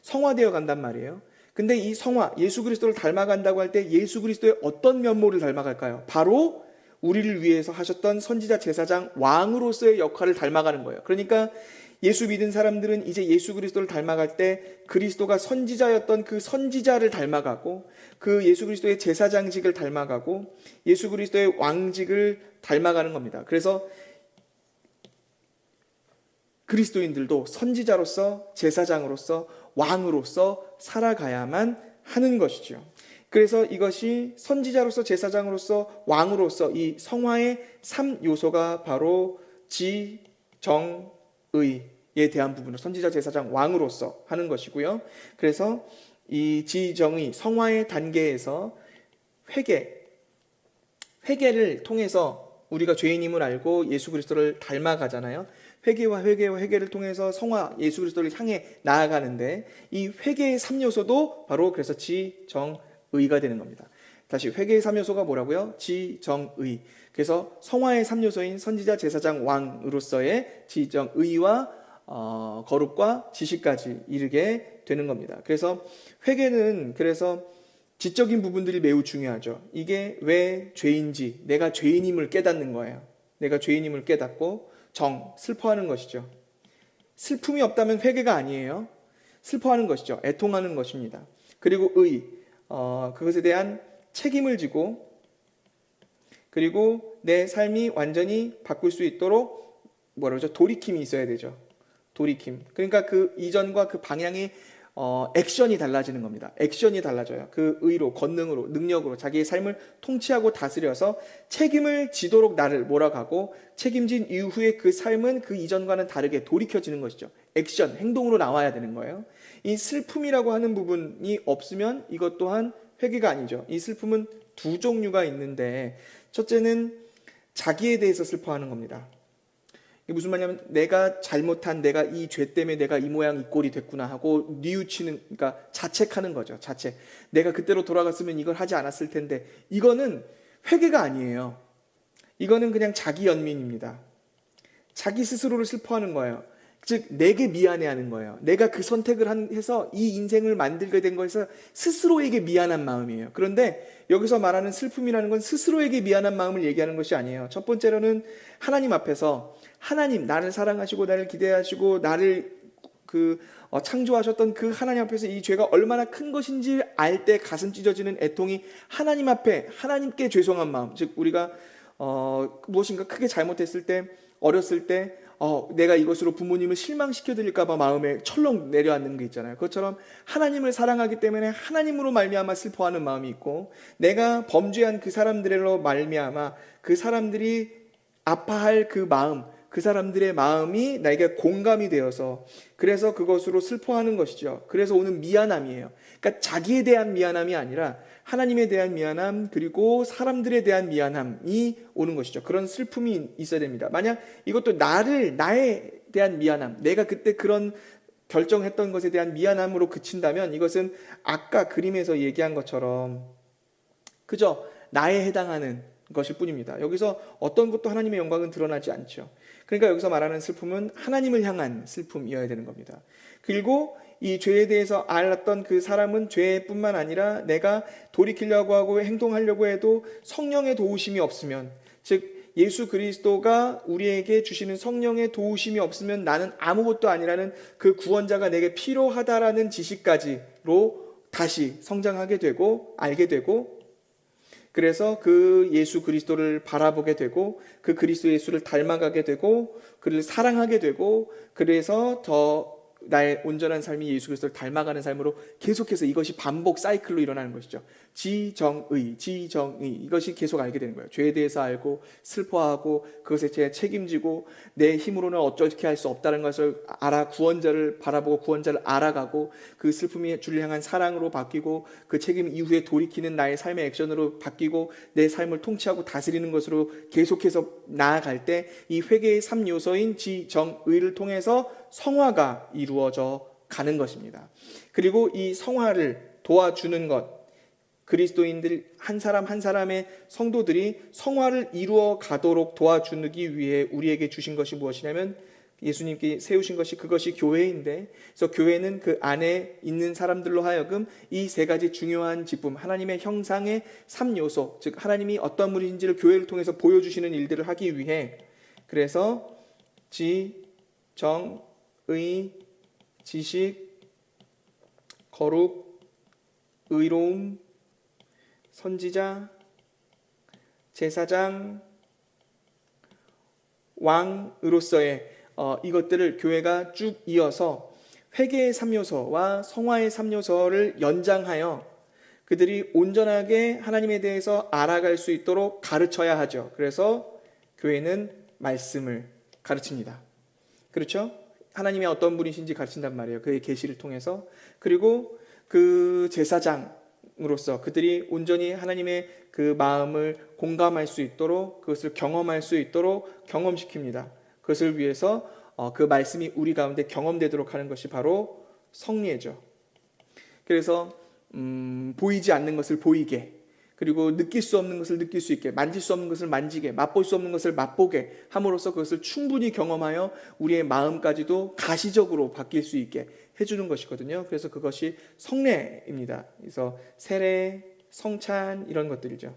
성화되어 간단 말이에요. 근데 이 성화, 예수 그리스도를 닮아간다고 할 때 예수 그리스도의 어떤 면모를 닮아갈까요? 바로 우리를 위해서 하셨던 선지자, 제사장, 왕으로서의 역할을 닮아가는 거예요. 그러니까 예수 믿은 사람들은 이제 예수 그리스도를 닮아갈 때 그리스도가 선지자였던 그 선지자를 닮아가고, 그 예수 그리스도의 제사장직을 닮아가고, 예수 그리스도의 왕직을 닮아가는 겁니다. 그래서 그리스도인들도 선지자로서, 제사장으로서, 왕으로서 살아가야만 하는 것이죠. 그래서 이것이 선지자로서, 제사장으로서, 왕으로서 이 성화의 3요소가 바로 지, 정, 의에 대한 부분을 선지자, 제사장, 왕으로서 하는 것이고요. 그래서 이 지, 정, 의, 성화의 단계에서 회개를 통해서 우리가 죄인임을 알고 예수 그리스도를 닮아가잖아요. 회개를 통해서 성화, 예수 그리스도를 향해 나아가는데, 이 회개의 3요소도 바로 그래서 지, 정, 의가 되는 겁니다. 다시, 회개의 3요소가 뭐라고요? 지, 정, 의. 그래서 성화의 3요소인 선지자, 제사장, 왕으로서의 지, 정, 의와 거룩과 지식까지 이르게 되는 겁니다. 그래서 회개는 그래서 지적인 부분들이 매우 중요하죠. 이게 왜 죄인지, 내가 죄인임을 깨닫는 거예요. 내가 죄인임을 깨닫고, 정, 슬퍼하는 것이죠. 슬픔이 없다면 회개가 아니에요. 슬퍼하는 것이죠. 애통하는 것입니다. 그리고 의, 그것에 대한 책임을 지고, 그리고 내 삶이 완전히 바꿀 수 있도록 돌이킴이 있어야 되죠. 돌이킴. 그러니까 그 이전과 그 방향의 액션이 달라지는 겁니다. 액션이 달라져요. 그 의로, 권능으로, 능력으로 자기의 삶을 통치하고 다스려서 책임을 지도록 나를 몰아가고, 책임진 이후에 그 삶은 그 이전과는 다르게 돌이켜지는 것이죠. 액션, 행동으로 나와야 되는 거예요. 이 슬픔이라고 하는 부분이 없으면 이것 또한 회개가 아니죠. 이 슬픔은 두 종류가 있는데, 첫째는 자기에 대해서 슬퍼하는 겁니다. 이게 무슨 말이냐면 내가 잘못한, 내가 이 죄 때문에 내가 이 모양 이 꼴이 됐구나 하고 뉘우치는, 그러니까 자책하는 거죠. 자책. 내가 그때로 돌아갔으면 이걸 하지 않았을 텐데. 이거는 회개가 아니에요. 이거는 그냥 자기 연민입니다. 자기 스스로를 슬퍼하는 거예요. 즉 내게 미안해하는 거예요. 내가 그 선택을 해서 이 인생을 만들게 된 것에서 스스로에게 미안한 마음이에요. 그런데 여기서 말하는 슬픔이라는 건 스스로에게 미안한 마음을 얘기하는 것이 아니에요. 첫 번째로는 하나님 앞에서, 하나님 나를 사랑하시고 나를 기대하시고 나를 창조하셨던 그 하나님 앞에서 이 죄가 얼마나 큰 것인지 알 때 가슴 찢어지는 애통이 하나님 앞에 하나님께 죄송한 마음. 즉 우리가 무엇인가 크게 잘못했을 때, 어렸을 때 내가 이것으로 부모님을 실망시켜 드릴까 봐 마음에 철렁 내려앉는 게 있잖아요. 그것처럼 하나님을 사랑하기 때문에 하나님으로 말미암아 슬퍼하는 마음이 있고, 내가 범죄한 그 사람들로 말미암아 그 사람들이 아파할 그 마음, 그 사람들의 마음이 나에게 공감이 되어서 그래서 그것으로 슬퍼하는 것이죠. 그래서 오는 미안함이에요. 그러니까 자기에 대한 미안함이 아니라 하나님에 대한 미안함, 그리고 사람들에 대한 미안함이 오는 것이죠. 그런 슬픔이 있어야 됩니다. 만약 이것도 나에 대한 미안함, 내가 그때 그런 결정했던 것에 대한 미안함으로 그친다면 이것은 아까 그림에서 얘기한 것처럼 그저 나에 해당하는 것일 뿐입니다. 여기서 어떤 것도 하나님의 영광은 드러나지 않죠. 그러니까 여기서 말하는 슬픔은 하나님을 향한 슬픔이어야 되는 겁니다. 그리고 이 죄에 대해서 알았던 그 사람은 죄뿐만 아니라 내가 돌이키려고 하고 행동하려고 해도 성령의 도우심이 없으면, 즉 예수 그리스도가 우리에게 주시는 성령의 도우심이 없으면 나는 아무것도 아니라는 그 구원자가 내게 필요하다라는 지식까지로 다시 성장하게 되고 알게 되고, 그래서 그 예수 그리스도를 바라보게 되고 그 그리스도 예수를 닮아가게 되고 그를 사랑하게 되고, 그래서 더 나의 온전한 삶이 예수 그리스도를 닮아가는 삶으로 계속해서 이것이 반복 사이클로 일어나는 것이죠. 지정의 이것이 계속 알게 되는 거예요. 죄에 대해서 알고 슬퍼하고 그것에 대해 책임지고 내 힘으로는 어떻게 할 수 없다는 것을 알아 구원자를 바라보고 구원자를 알아가고 그 슬픔이 주를 향한 사랑으로 바뀌고 그 책임 이후에 돌이키는 나의 삶의 액션으로 바뀌고 내 삶을 통치하고 다스리는 것으로 계속해서 나아갈 때 이 회개의 3요소인 지정의를 통해서 성화가 이루어져 가는 것입니다. 그리고 이 성화를 도와주는 것, 그리스도인들 한 사람 한 사람의 성도들이 성화를 이루어 가도록 도와주기 위해 우리에게 주신 것이 무엇이냐면 예수님께 세우신 것이 그것이 교회인데, 그래서 교회는 그 안에 있는 사람들로 하여금 이 세 가지 중요한 직분, 하나님의 형상의 3요소, 즉 하나님이 어떤 분인지를 교회를 통해서 보여주시는 일들을 하기 위해, 그래서 지, 정, 의, 지식, 거룩, 의로움, 선지자, 제사장, 왕으로서의 이것들을 교회가 쭉 이어서 회개의 3요소와 성화의 3요소를 연장하여 그들이 온전하게 하나님에 대해서 알아갈 수 있도록 가르쳐야 하죠. 그래서 교회는 말씀을 가르칩니다. 그렇죠? 하나님이 어떤 분이신지 가르친단 말이에요. 그의 계시를 통해서. 그리고 그 제사장으로서 그들이 온전히 하나님의 그 마음을 공감할 수 있도록, 그것을 경험할 수 있도록 경험시킵니다. 그것을 위해서 그 말씀이 우리 가운데 경험되도록 하는 것이 바로 성례죠. 그래서 보이지 않는 것을 보이게, 그리고 느낄 수 없는 것을 느낄 수 있게, 만질 수 없는 것을 만지게, 맛볼 수 없는 것을 맛보게 함으로써 그것을 충분히 경험하여 우리의 마음까지도 가시적으로 바뀔 수 있게 해주는 것이거든요. 그래서 그것이 성례입니다. 그래서 세례, 성찬 이런 것들이죠.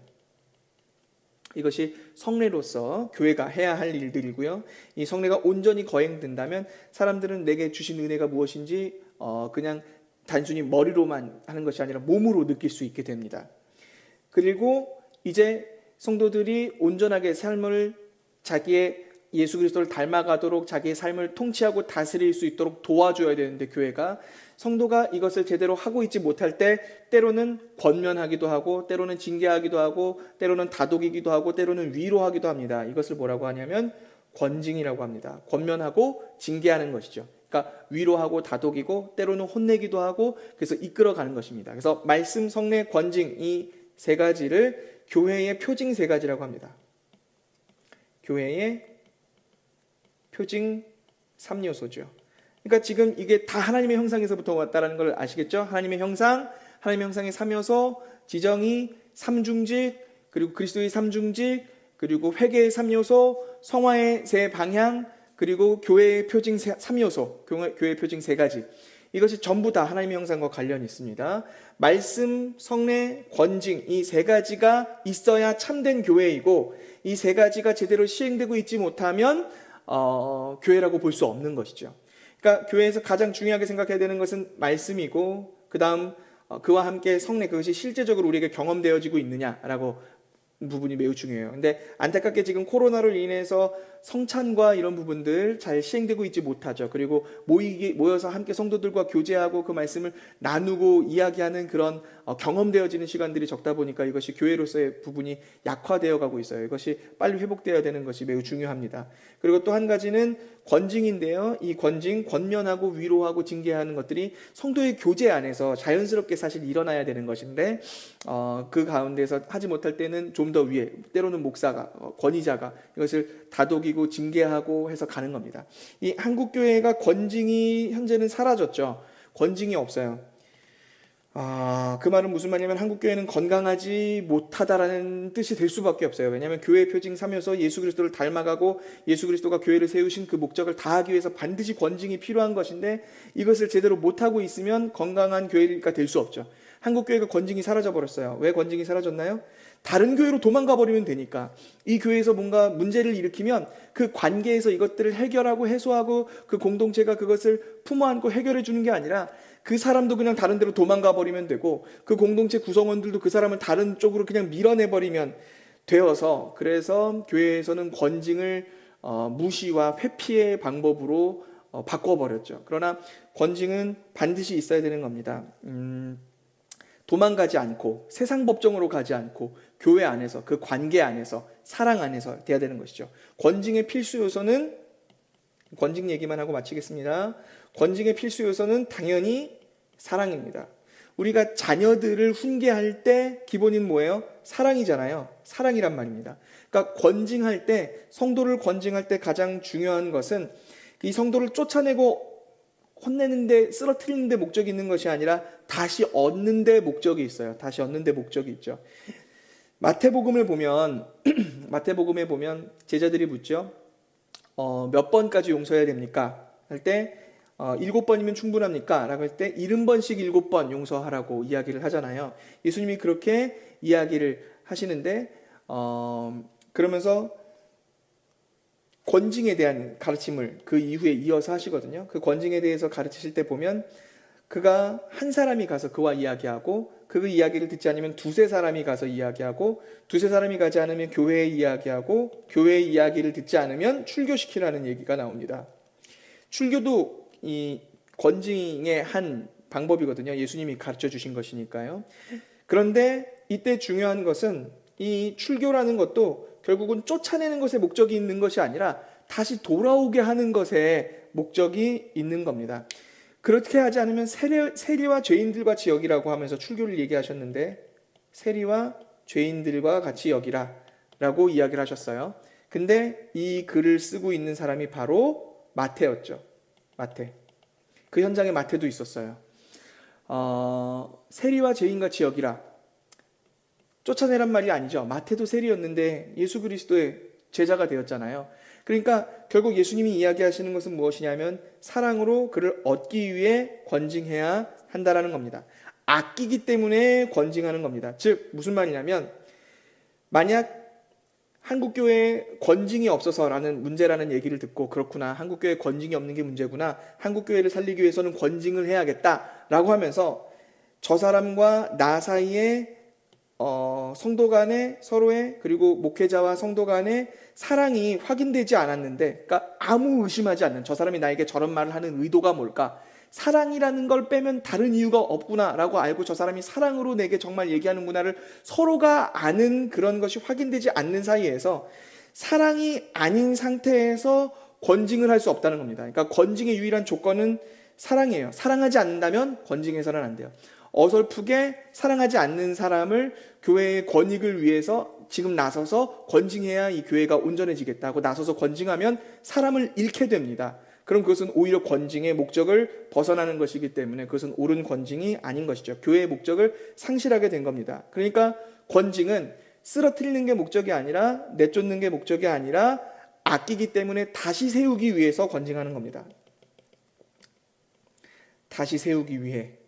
이것이 성례로서 교회가 해야 할 일들이고요. 이 성례가 온전히 거행된다면 사람들은 내게 주신 은혜가 무엇인지 그냥 단순히 머리로만 하는 것이 아니라 몸으로 느낄 수 있게 됩니다. 그리고 이제 성도들이 온전하게 삶을 자기의 예수 그리스도를 닮아가도록 자기의 삶을 통치하고 다스릴 수 있도록 도와줘야 되는데, 교회가 성도가 이것을 제대로 하고 있지 못할 때 때로는 권면하기도 하고 때로는 징계하기도 하고 때로는 다독이기도 하고 때로는 위로하기도 합니다. 이것을 뭐라고 하냐면 권징이라고 합니다. 권면하고 징계하는 것이죠. 그러니까 위로하고 다독이고 때로는 혼내기도 하고, 그래서 이끌어가는 것입니다. 그래서 말씀, 성례, 권징 이 세 가지를 교회의 표징 세 가지라고 합니다. 교회의 표징 3요소죠. 그러니까 지금 이게 다 하나님의 형상에서부터 왔다라는 걸 아시겠죠? 하나님의 형상, 하나님의 형상의 3요소, 지정의 3중직, 그리고 그리스도의 3중직, 그리고 회개의 3요소, 성화의 3방향, 그리고 교회의 표징 3요소, 교회의 표징 3가지. 이것이 전부 다 하나님의 형상과 관련이 있습니다. 말씀, 성례, 권징 이 3가지가 있어야 참된 교회이고, 이 3가지가 제대로 시행되고 있지 못하면 교회라고 볼 수 없는 것이죠. 그러니까 교회에서 가장 중요하게 생각해야 되는 것은 말씀이고, 그 다음 그와 함께 성례, 그것이 실제적으로 우리에게 경험되어지고 있느냐라고 부분이 매우 중요해요. 근데 안타깝게 지금 코로나로 인해서 성찬과 이런 부분들 잘 시행되고 있지 못하죠. 그리고 모여서 함께 성도들과 교제하고 그 말씀을 나누고 이야기하는 그런 경험되어지는 시간들이 적다 보니까 이것이 교회로서의 부분이 약화되어 가고 있어요. 이것이 빨리 회복되어야 되는 것이 매우 중요합니다. 그리고 또 한 가지는 권징인데요. 이 권징, 권면하고 위로하고 징계하는 것들이 성도의 교제 안에서 자연스럽게 사실 일어나야 되는 것인데 그 가운데서 하지 못할 때는 좀 더 위에, 때로는 목사가, 권위자가 이것을 다독이고 징계하고 해서 가는 겁니다. 이 한국교회가 권징이 현재는 사라졌죠. 권징이 없어요. 그 말은 무슨 말이냐면 한국교회는 건강하지 못하다라는 뜻이 될 수밖에 없어요. 왜냐하면 교회 표징 3요소 예수 그리스도를 닮아가고 예수 그리스도가 교회를 세우신 그 목적을 다하기 위해서 반드시 권징이 필요한 것인데, 이것을 제대로 못하고 있으면 건강한 교회가 될 수 없죠. 한국교회가 권징이 사라져버렸어요. 왜 권징이 사라졌나요? 다른 교회로 도망가 버리면 되니까. 이 교회에서 뭔가 문제를 일으키면 그 관계에서 이것들을 해결하고 해소하고 그 공동체가 그것을 품어안고 해결해 주는 게 아니라 그 사람도 그냥 다른 데로 도망가 버리면 되고, 그 공동체 구성원들도 그 사람을 다른 쪽으로 그냥 밀어내 버리면 되어서, 그래서 교회에서는 권징을 무시와 회피의 방법으로 바꿔버렸죠. 그러나 권징은 반드시 있어야 되는 겁니다. 도망가지 않고 세상 법정으로 가지 않고 교회 안에서, 그 관계 안에서, 사랑 안에서 돼야 되는 것이죠. 권징의 필수 요소는, 권징 얘기만 하고 마치겠습니다. 권징의 필수 요소는 당연히 사랑입니다. 우리가 자녀들을 훈계할 때 기본인 뭐예요? 사랑이잖아요. 사랑이란 말입니다. 그러니까 권징할 때, 성도를 권징할 때 가장 중요한 것은 이 성도를 쫓아내고 혼내는데, 쓰러뜨리는데 목적이 있는 것이 아니라 다시 얻는 데 목적이 있어요. 다시 얻는 데 목적이 있죠. 마태복음을 보면 마태복음에 보면 제자들이 묻죠. 몇 번까지 용서해야 됩니까? 할 때 7번이면 충분합니까? 라고 할 때 70번씩 7번 용서하라고 이야기를 하잖아요. 예수님이 그렇게 이야기를 하시는데 그러면서 권징에 대한 가르침을 그 이후에 이어서 하시거든요. 그 권징에 대해서 가르치실 때 보면 그가 한 사람이 가서 그와 이야기하고, 그 이야기를 듣지 않으면 두세 사람이 가서 이야기하고, 두세 사람이 가지 않으면 교회에 이야기하고, 교회의 이야기를 듣지 않으면 출교시키라는 얘기가 나옵니다. 출교도 이 권징의 한 방법이거든요. 예수님이 가르쳐 주신 것이니까요. 그런데 이때 중요한 것은 이 출교라는 것도 결국은 쫓아내는 것에 목적이 있는 것이 아니라 다시 돌아오게 하는 것에 목적이 있는 겁니다. 그렇게 하지 않으면 세리와 죄인들과 같이 여기라고 하면서 출교를 얘기하셨는데, 세리와 죄인들과 같이 여기라 라고 이야기를 하셨어요. 근데 이 글을 쓰고 있는 사람이 바로 마태였죠. 마태. 그 현장에 마태도 있었어요. 세리와 죄인같이 여기라. 쫓아내란 말이 아니죠. 마태도 세리였는데 예수 그리스도의 제자가 되었잖아요. 그러니까 결국 예수님이 이야기하시는 것은 무엇이냐면 사랑으로 그를 얻기 위해 권징해야 한다라는 겁니다. 아끼기 때문에 권징하는 겁니다. 즉 무슨 말이냐면, 만약 한국교회에 권징이 없어서라는 문제라는 얘기를 듣고, 그렇구나, 한국교회에 권징이 없는 게 문제구나, 한국교회를 살리기 위해서는 권징을 해야겠다라고 하면서 저 사람과 나 사이에 성도 간에 서로의, 그리고 목회자와 성도 간의 사랑이 확인되지 않았는데, 그러니까 아무 의심하지 않는, 저 사람이 나에게 저런 말을 하는 의도가 뭘까, 사랑이라는 걸 빼면 다른 이유가 없구나라고 알고 저 사람이 사랑으로 내게 정말 얘기하는구나를 서로가 아는 그런 것이 확인되지 않는 사이에서 사랑이 아닌 상태에서 권징을 할 수 없다는 겁니다. 그러니까 권징의 유일한 조건은 사랑이에요. 사랑하지 않는다면 권징해서는 안 돼요. 어설프게 사랑하지 않는 사람을 교회의 권익을 위해서 지금 나서서 권징해야 이 교회가 온전해지겠다고 나서서 권징하면 사람을 잃게 됩니다. 그럼 그것은 오히려 권징의 목적을 벗어나는 것이기 때문에 그것은 옳은 권징이 아닌 것이죠. 교회의 목적을 상실하게 된 겁니다. 그러니까 권징은 쓰러뜨리는 게 목적이 아니라, 내쫓는 게 목적이 아니라 아끼기 때문에 다시 세우기 위해서 권징하는 겁니다. 다시 세우기 위해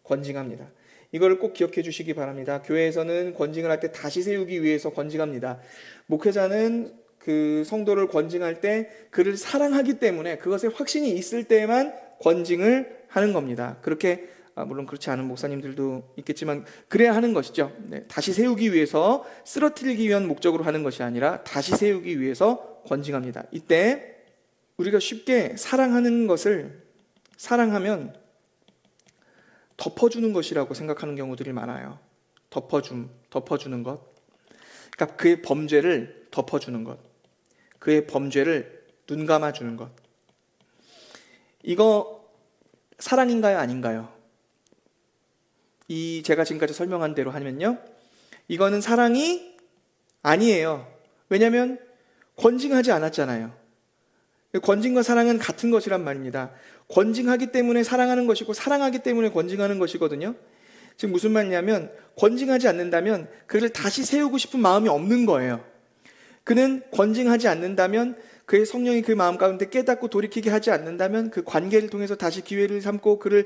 권징합니다. 이걸 꼭 기억해 주시기 바랍니다. 교회에서는 권징을 할 때 다시 세우기 위해서 권징합니다. 목회자는 그 성도를 권징할 때 그를 사랑하기 때문에 그것에 확신이 있을 때만 권징을 하는 겁니다. 그렇게 물론 그렇지 않은 목사님들도 있겠지만 그래야 하는 것이죠. 네, 다시 세우기 위해서, 쓰러뜨리기 위한 목적으로 하는 것이 아니라 다시 세우기 위해서 권징합니다. 이때 우리가 쉽게 사랑하는 것을 사랑하면 덮어주는 것이라고 생각하는 경우들이 많아요. 덮어주는 것. 그러니까 그의 범죄를 덮어주는 것. 그의 범죄를 눈 감아주는 것. 이거 사랑인가요? 아닌가요? 제가 지금까지 설명한 대로 하면요, 이거는 사랑이 아니에요. 왜냐하면 권징하지 않았잖아요. 권징과 사랑은 같은 것이란 말입니다. 권징하기 때문에 사랑하는 것이고 사랑하기 때문에 권징하는 것이거든요. 지금 무슨 말이냐면 권징하지 않는다면 그를 다시 세우고 싶은 마음이 없는 거예요. 그는 권징하지 않는다면, 그의 성령이 그 마음 가운데 깨닫고 돌이키게 하지 않는다면, 그 관계를 통해서 다시 기회를 삼고 그를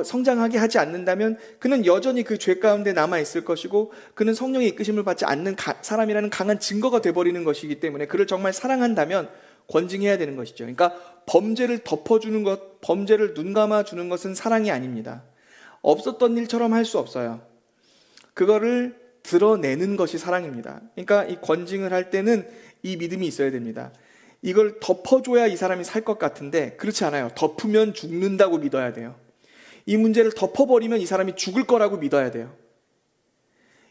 성장하게 하지 않는다면 그는 여전히 그 죄 가운데 남아있을 것이고, 그는 성령의 이끄심을 받지 않는 사람이라는 강한 증거가 돼버리는 것이기 때문에 그를 정말 사랑한다면 권징해야 되는 것이죠. 그러니까 범죄를 덮어주는 것, 범죄를 눈 감아주는 것은 사랑이 아닙니다. 없었던 일처럼 할 수 없어요. 그거를 드러내는 것이 사랑입니다. 그러니까 이 권징을 할 때는 이 믿음이 있어야 됩니다. 이걸 덮어줘야 이 사람이 살 것 같은데 그렇지 않아요. 덮으면 죽는다고 믿어야 돼요. 이 문제를 덮어버리면 이 사람이 죽을 거라고 믿어야 돼요.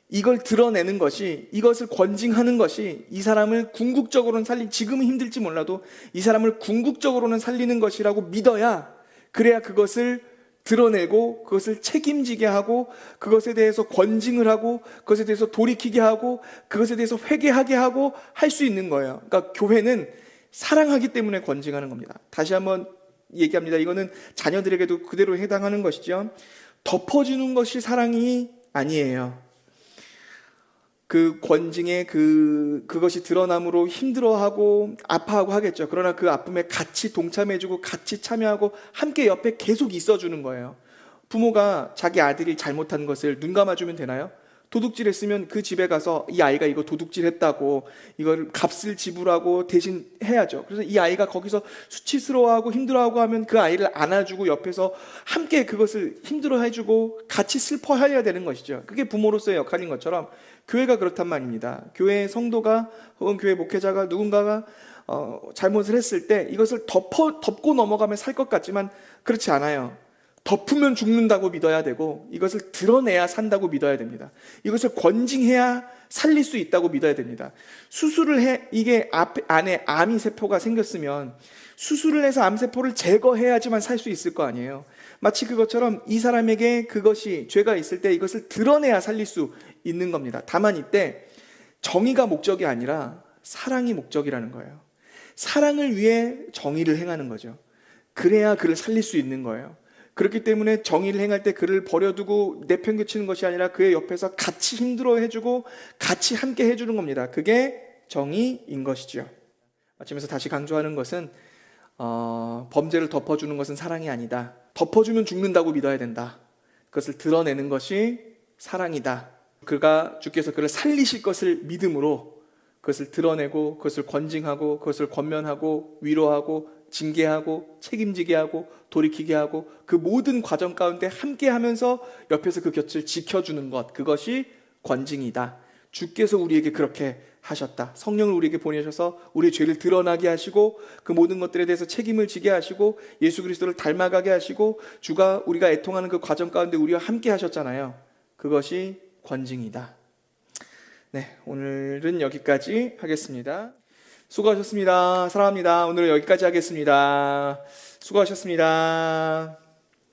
이걸 드러내는 것이, 이것을 권징하는 것이 이 사람을 궁극적으로는 지금은 힘들지 몰라도 이 사람을 궁극적으로는 살리는 것이라고 믿어야, 그래야 그것을 드러내고 그것을 책임지게 하고 그것에 대해서 권징을 하고 그것에 대해서 돌이키게 하고 그것에 대해서 회개하게 하고 할 수 있는 거예요. 그러니까 교회는 사랑하기 때문에 권징하는 겁니다. 다시 한번 얘기합니다. 이거는 자녀들에게도 그대로 해당하는 것이죠. 덮어주는 것이 사랑이 아니에요. 그 권징에 그것이 드러남으로 힘들어하고 아파하고 하겠죠. 그러나 그 아픔에 같이 동참해주고 같이 참여하고 함께 옆에 계속 있어주는 거예요. 부모가 자기 아들이 잘못한 것을 눈 감아주면 되나요? 도둑질했으면 그 집에 가서 이 아이가 이거 도둑질했다고 이걸 값을 지불하고 대신 해야죠. 그래서 이 아이가 거기서 수치스러워하고 힘들어하고 하면 그 아이를 안아주고 옆에서 함께 그것을 힘들어해주고 같이 슬퍼해야 되는 것이죠. 그게 부모로서의 역할인 것처럼 교회가 그렇단 말입니다. 교회 성도가 혹은 교회 목회자가 누군가가 잘못을 했을 때 이것을 덮고 넘어가면 살 것 같지만 그렇지 않아요. 덮으면 죽는다고 믿어야 되고 이것을 드러내야 산다고 믿어야 됩니다. 이것을 권징해야 살릴 수 있다고 믿어야 됩니다. 수술을 해, 이게 안에 암이 세포가 생겼으면 수술을 해서 암세포를 제거해야지만 살 수 있을 거 아니에요. 마치 그것처럼 이 사람에게 그것이 죄가 있을 때 이것을 드러내야 살릴 수 있는 겁니다. 다만 이때 정의가 목적이 아니라 사랑이 목적이라는 거예요. 사랑을 위해 정의를 행하는 거죠. 그래야 그를 살릴 수 있는 거예요. 그렇기 때문에 정의를 행할 때 그를 버려두고 내팽개치는 것이 아니라 그의 옆에서 같이 힘들어해주고 같이 함께 해주는 겁니다. 그게 정의인 것이죠. 마치면서 다시 강조하는 것은 범죄를 덮어주는 것은 사랑이 아니다. 덮어주면 죽는다고 믿어야 된다. 그것을 드러내는 것이 사랑이다. 주께서 그를 살리실 것을 믿음으로 그것을 드러내고 그것을 권징하고 그것을 권면하고 위로하고 징계하고 책임지게 하고 돌이키게 하고 그 모든 과정 가운데 함께 하면서 옆에서 그 곁을 지켜주는 것, 그것이 권징이다. 주께서 우리에게 그렇게 하셨다. 성령을 우리에게 보내셔서 우리의 죄를 드러나게 하시고 그 모든 것들에 대해서 책임을 지게 하시고 예수 그리스도를 닮아가게 하시고 우리가 애통하는 그 과정 가운데 우리와 함께 하셨잖아요. 그것이 권징이다. 네, 오늘은 여기까지 하겠습니다. 수고하셨습니다. 사랑합니다. 오늘은 여기까지 하겠습니다. 수고하셨습니다.